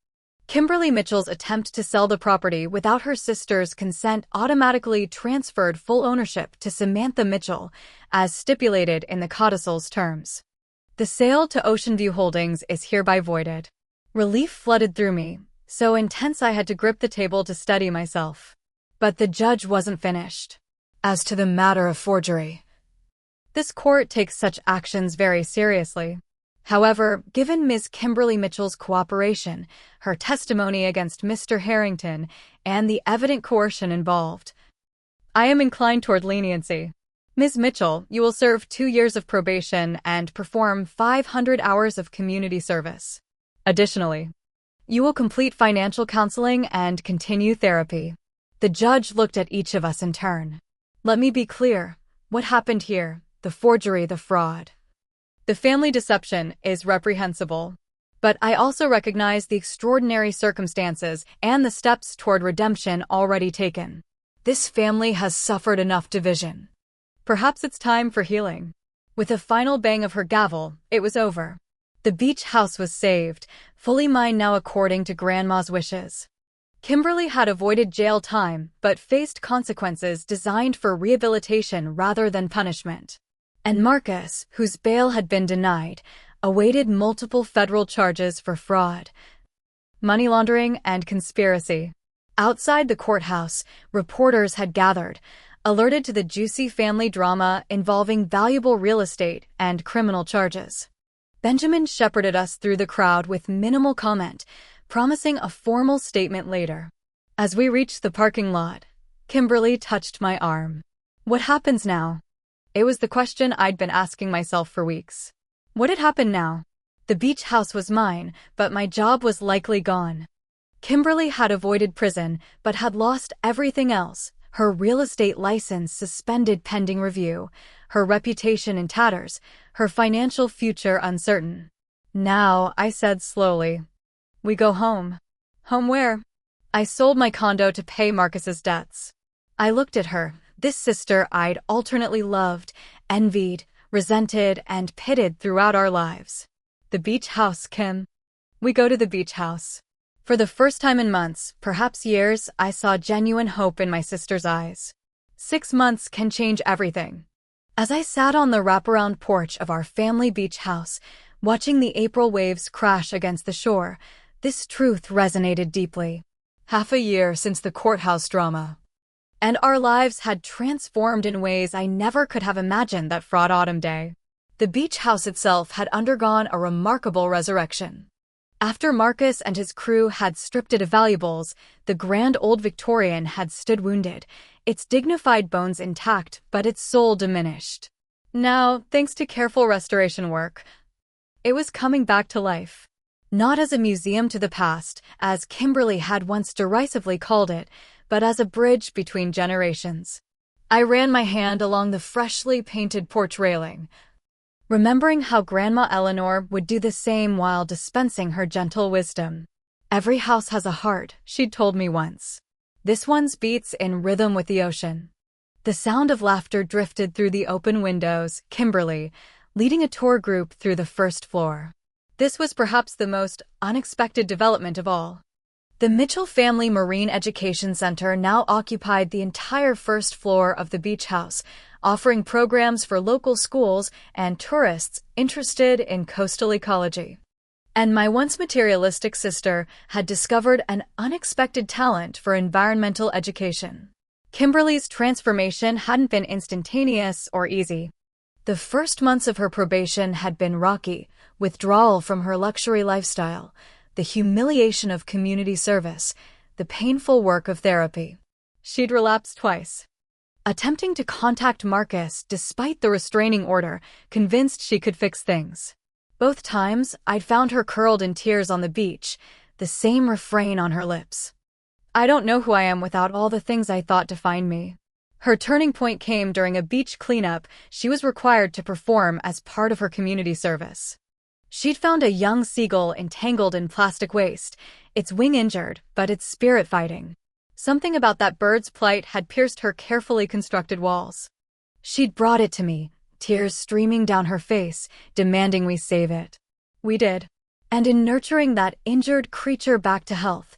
Kimberly Mitchell's attempt to sell the property without her sister's consent automatically transferred full ownership to Samantha Mitchell, as stipulated in the codicil's terms. The sale to Ocean View Holdings is hereby voided. Relief flooded through me, so intense I had to grip the table to steady myself. But the judge wasn't finished. "As to the matter of forgery, this court takes such actions very seriously. However, given Ms. Kimberly Mitchell's cooperation, her testimony against Mr. Harrington, and the evident coercion involved, I am inclined toward leniency. Ms. Mitchell, you will serve 2 years of probation and perform 500 hours of community service. Additionally, you will complete financial counseling and continue therapy." The judge looked at each of us in turn. "Let me be clear. What happened here, the forgery, the fraud, the family deception, is reprehensible. But I also recognize the extraordinary circumstances and the steps toward redemption already taken. This family has suffered enough division. Perhaps it's time for healing." With a final bang of her gavel, it was over. The beach house was saved, fully mine now according to Grandma's wishes. Kimberly had avoided jail time but faced consequences designed for rehabilitation rather than punishment. And Marcus, whose bail had been denied, awaited multiple federal charges for fraud, money laundering, and conspiracy. Outside the courthouse, reporters had gathered, alerted to the juicy family drama involving valuable real estate and criminal charges. Benjamin shepherded us through the crowd with minimal comment, promising a formal statement later. As we reached the parking lot, Kimberly touched my arm. "What happens now?" It was the question I'd been asking myself for weeks. What had happened now? The beach house was mine, but my job was likely gone. Kimberly had avoided prison, but had lost everything else: her real estate license suspended pending review, her reputation in tatters, her financial future uncertain. "Now," I said slowly, "we go home." "Home where?" "I sold my condo to pay Marcus's debts." I looked at her, this sister I'd alternately loved, envied, resented, and pitted throughout our lives. "The beach house, Kim." "We go to the beach house." For the first time in months, perhaps years, I saw genuine hope in my sister's eyes. 6 months can change everything. As I sat on the wraparound porch of our family beach house, watching the April waves crash against the shore, this truth resonated deeply. Half a year since the courthouse drama, and our lives had transformed in ways I never could have imagined that fraught autumn day. The beach house itself had undergone a remarkable resurrection. After Marcus and his crew had stripped it of valuables, the grand old Victorian had stood wounded, its dignified bones intact but its soul diminished. Now, thanks to careful restoration work, it was coming back to life. Not as a museum to the past, as Kimberly had once derisively called it, but as a bridge between generations. I ran my hand along the freshly painted porch railing, remembering how Grandma Eleanor would do the same while dispensing her gentle wisdom. "Every house has a heart," she'd told me once. "This one's beats in rhythm with the ocean." The sound of laughter drifted through the open windows, Kimberly, leading a tour group through the first floor. This was perhaps the most unexpected development of all. The Mitchell Family Marine Education Center now occupied the entire first floor of the beach house, offering programs for local schools and tourists interested in coastal ecology. And my once materialistic sister had discovered an unexpected talent for environmental education. Kimberly's transformation hadn't been instantaneous or easy. The first months of her probation had been rocky: withdrawal from her luxury lifestyle, the humiliation of community service, the painful work of therapy. She'd relapsed twice. Attempting to contact Marcus despite the restraining order, convinced she could fix things. Both times, I'd found her curled in tears on the beach, the same refrain on her lips. I don't know who I am without all the things I thought defined me. Her turning point came during a beach cleanup she was required to perform as part of her community service. She'd found a young seagull entangled in plastic waste, its wing injured, but its spirit fighting. Something about that bird's plight had pierced her carefully constructed walls. She'd brought it to me, tears streaming down her face, demanding we save it. We did. And in nurturing that injured creature back to health,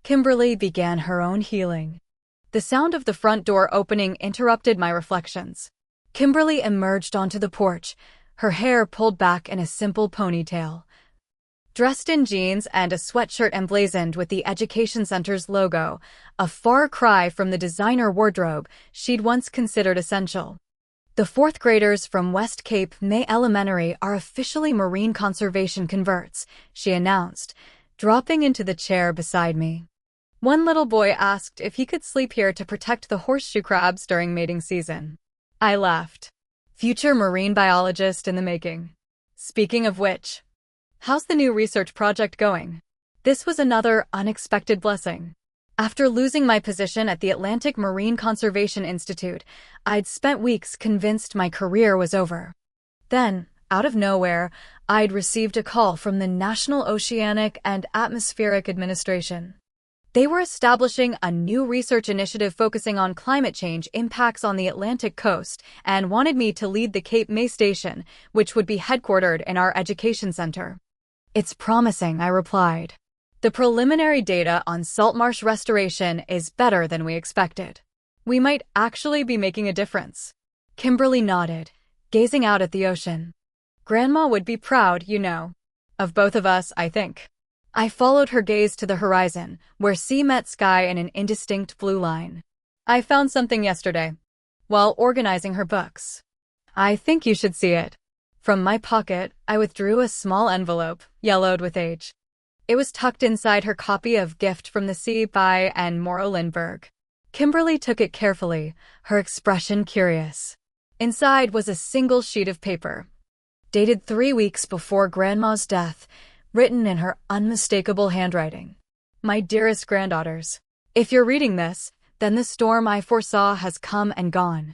Kimberly began her own healing. The sound of the front door opening interrupted my reflections. Kimberly emerged onto the porch, her hair pulled back in a simple ponytail. Dressed in jeans and a sweatshirt emblazoned with the Education Center's logo, a far cry from the designer wardrobe she'd once considered essential. The fourth graders from West Cape May Elementary are officially marine conservation converts, she announced, dropping into the chair beside me. One little boy asked if he could sleep here to protect the horseshoe crabs during mating season. I laughed. Future marine biologist in the making. Speaking of which, how's the new research project going? This was another unexpected blessing. After losing my position at the Atlantic Marine Conservation Institute, I'd spent weeks convinced my career was over. Then, out of nowhere, I'd received a call from the National Oceanic and Atmospheric Administration. They were establishing a new research initiative focusing on climate change impacts on the Atlantic coast and wanted me to lead the Cape May station, which would be headquartered in our education center. It's promising, I replied. The preliminary data on saltmarsh restoration is better than we expected. We might actually be making a difference. Kimberly nodded, gazing out at the ocean. Grandma would be proud, you know. Of both of us, I think. I followed her gaze to the horizon, where sea met sky in an indistinct blue line. I found something yesterday, while organizing her books. I think you should see it. From my pocket, I withdrew a small envelope, yellowed with age. It was tucked inside her copy of Gift from the Sea by Anne Morrow Lindbergh. Kimberly took it carefully, her expression curious. Inside was a single sheet of paper, dated 3 weeks before Grandma's death, written in her unmistakable handwriting. My dearest granddaughters, if you're reading this, then the storm I foresaw has come and gone.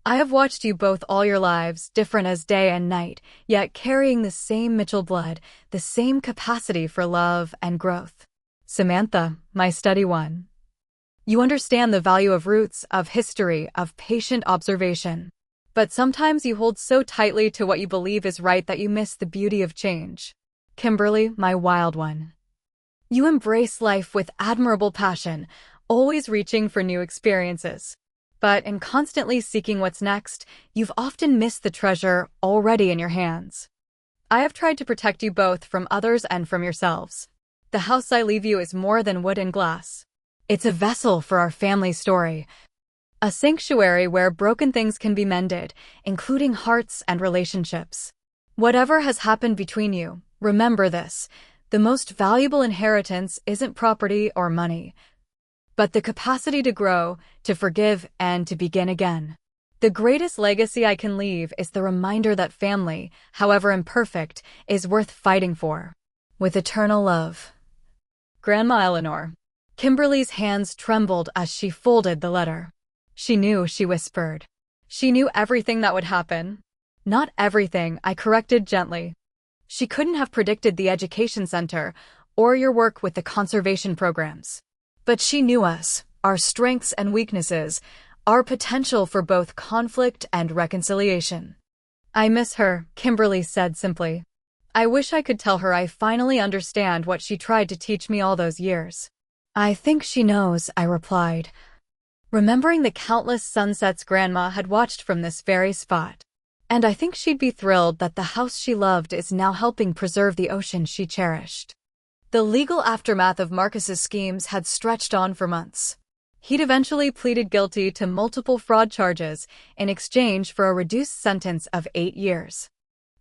I have watched you both all your lives, different as day and night, yet carrying the same Mitchell blood, the same capacity for love and growth. Samantha, my study one. You understand the value of roots, of history, of patient observation. But sometimes you hold so tightly to what you believe is right that you miss the beauty of change. Kimberly, my wild one. You embrace life with admirable passion, always reaching for new experiences. But in constantly seeking what's next, you've often missed the treasure already in your hands. I have tried to protect you both from others and from yourselves. The house I leave you is more than wood and glass. It's a vessel for our family story, a sanctuary where broken things can be mended, including hearts and relationships. Whatever has happened between you, remember this: the most valuable inheritance isn't property or money, but the capacity to grow, to forgive, and to begin again. The greatest legacy I can leave is the reminder that family, however imperfect, is worth fighting for. With eternal love. Grandma Eleanor. Kimberly's hands trembled as she folded the letter. She knew, she whispered. She knew everything that would happen. Not everything, I corrected gently. She couldn't have predicted the education center or your work with the conservation programs. But she knew us, our strengths and weaknesses, our potential for both conflict and reconciliation. I miss her, Kimberly said simply. I wish I could tell her I finally understand what she tried to teach me all those years. I think she knows, I replied, remembering the countless sunsets Grandma had watched from this very spot. And I think she'd be thrilled that the house she loved is now helping preserve the ocean she cherished. The legal aftermath of Marcus's schemes had stretched on for months. He'd eventually pleaded guilty to multiple fraud charges in exchange for a reduced sentence of 8 years.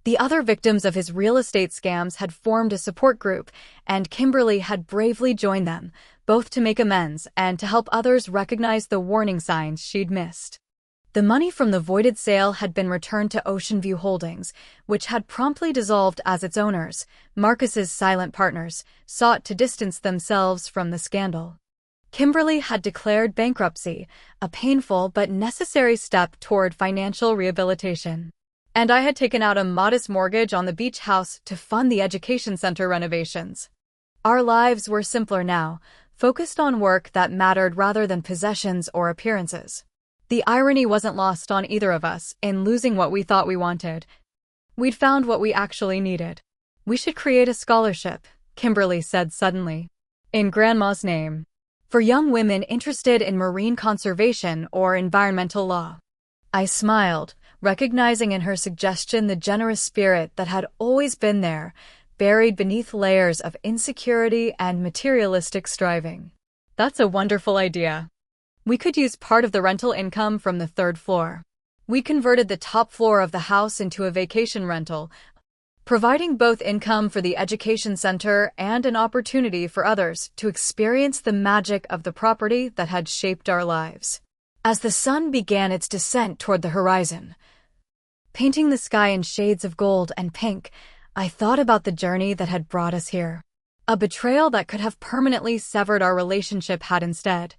The other victims of his real estate scams had formed a support group, and Kimberly had bravely joined them, both to make amends and to help others recognize the warning signs she'd missed. The money from the voided sale had been returned to Ocean View Holdings, which had promptly dissolved as its owners, Marcus's silent partners, sought to distance themselves from the scandal. Kimberly had declared bankruptcy, a painful but necessary step toward financial rehabilitation. And I had taken out a modest mortgage on the beach house to fund the education center renovations. Our lives were simpler now, focused on work that mattered rather than possessions or appearances. The irony wasn't lost on either of us in losing what we thought we wanted. We'd found what we actually needed. We should create a scholarship, Kimberly said suddenly, in Grandma's name, for young women interested in marine conservation or environmental law. I smiled, recognizing in her suggestion the generous spirit that had always been there, buried beneath layers of insecurity and materialistic striving. That's a wonderful idea. We could use part of the rental income from the third floor. We converted the top floor of the house into a vacation rental, providing both income for the education center and an opportunity for others to experience the magic of the property that had shaped our lives. As the sun began its descent toward the horizon, painting the sky in shades of gold and pink, I thought about the journey that had brought us here. A betrayal that could have permanently severed our relationship had instead,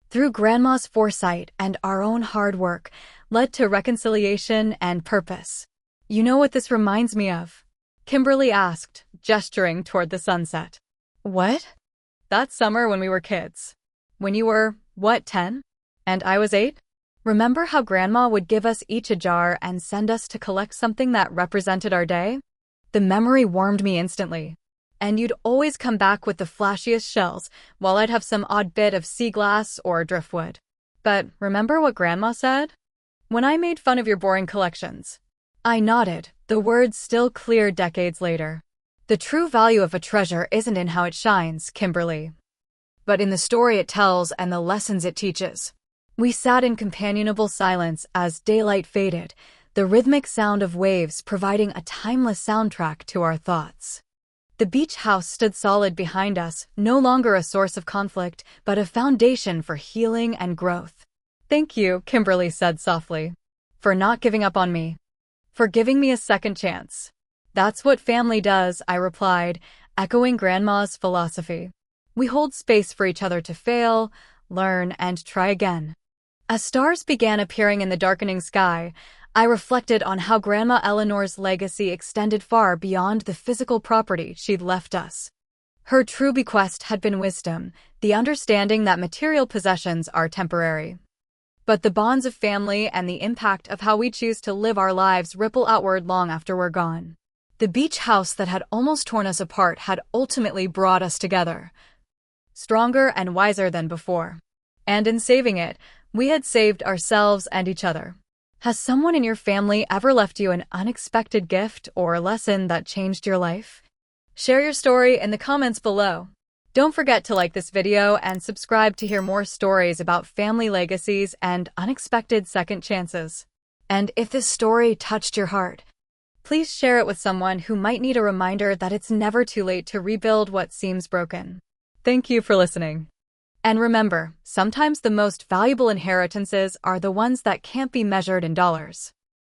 through Grandma's foresight and our own hard work, led to reconciliation and purpose. You know what this reminds me of? Kimberly asked, gesturing toward the sunset. What? That summer when we were kids. When you were, 10? And I was 8? Remember how Grandma would give us each a jar and send us to collect something that represented our day? The memory warmed me instantly. And you'd always come back with the flashiest shells, while I'd have some odd bit of sea glass or driftwood. But remember what Grandma said? When I made fun of your boring collections. I nodded, the words still clear decades later. The true value of a treasure isn't in how it shines, Kimberly, but in the story it tells and the lessons it teaches. We sat in companionable silence as daylight faded, the rhythmic sound of waves providing a timeless soundtrack to our thoughts. The beach house stood solid behind us, no longer a source of conflict, but a foundation for healing and growth. Thank you, Kimberly said softly, for not giving up on me, for giving me a second chance. That's what family does, I replied, echoing Grandma's philosophy. We hold space for each other to fail, learn, and try again. As stars began appearing in the darkening sky, I reflected on how Grandma Eleanor's legacy extended far beyond the physical property she'd left us. Her true bequest had been wisdom, the understanding that material possessions are temporary. But the bonds of family and the impact of how we choose to live our lives ripple outward long after we're gone. The beach house that had almost torn us apart had ultimately brought us together, stronger and wiser than before. And in saving it, we had saved ourselves and each other. Has someone in your family ever left you an unexpected gift or a lesson that changed your life? Share your story in the comments below. Don't forget to like this video and subscribe to hear more stories about family legacies and unexpected second chances. And if this story touched your heart, please share it with someone who might need a reminder that it's never too late to rebuild what seems broken. Thank you for listening. And remember, sometimes the most valuable inheritances are the ones that can't be measured in dollars.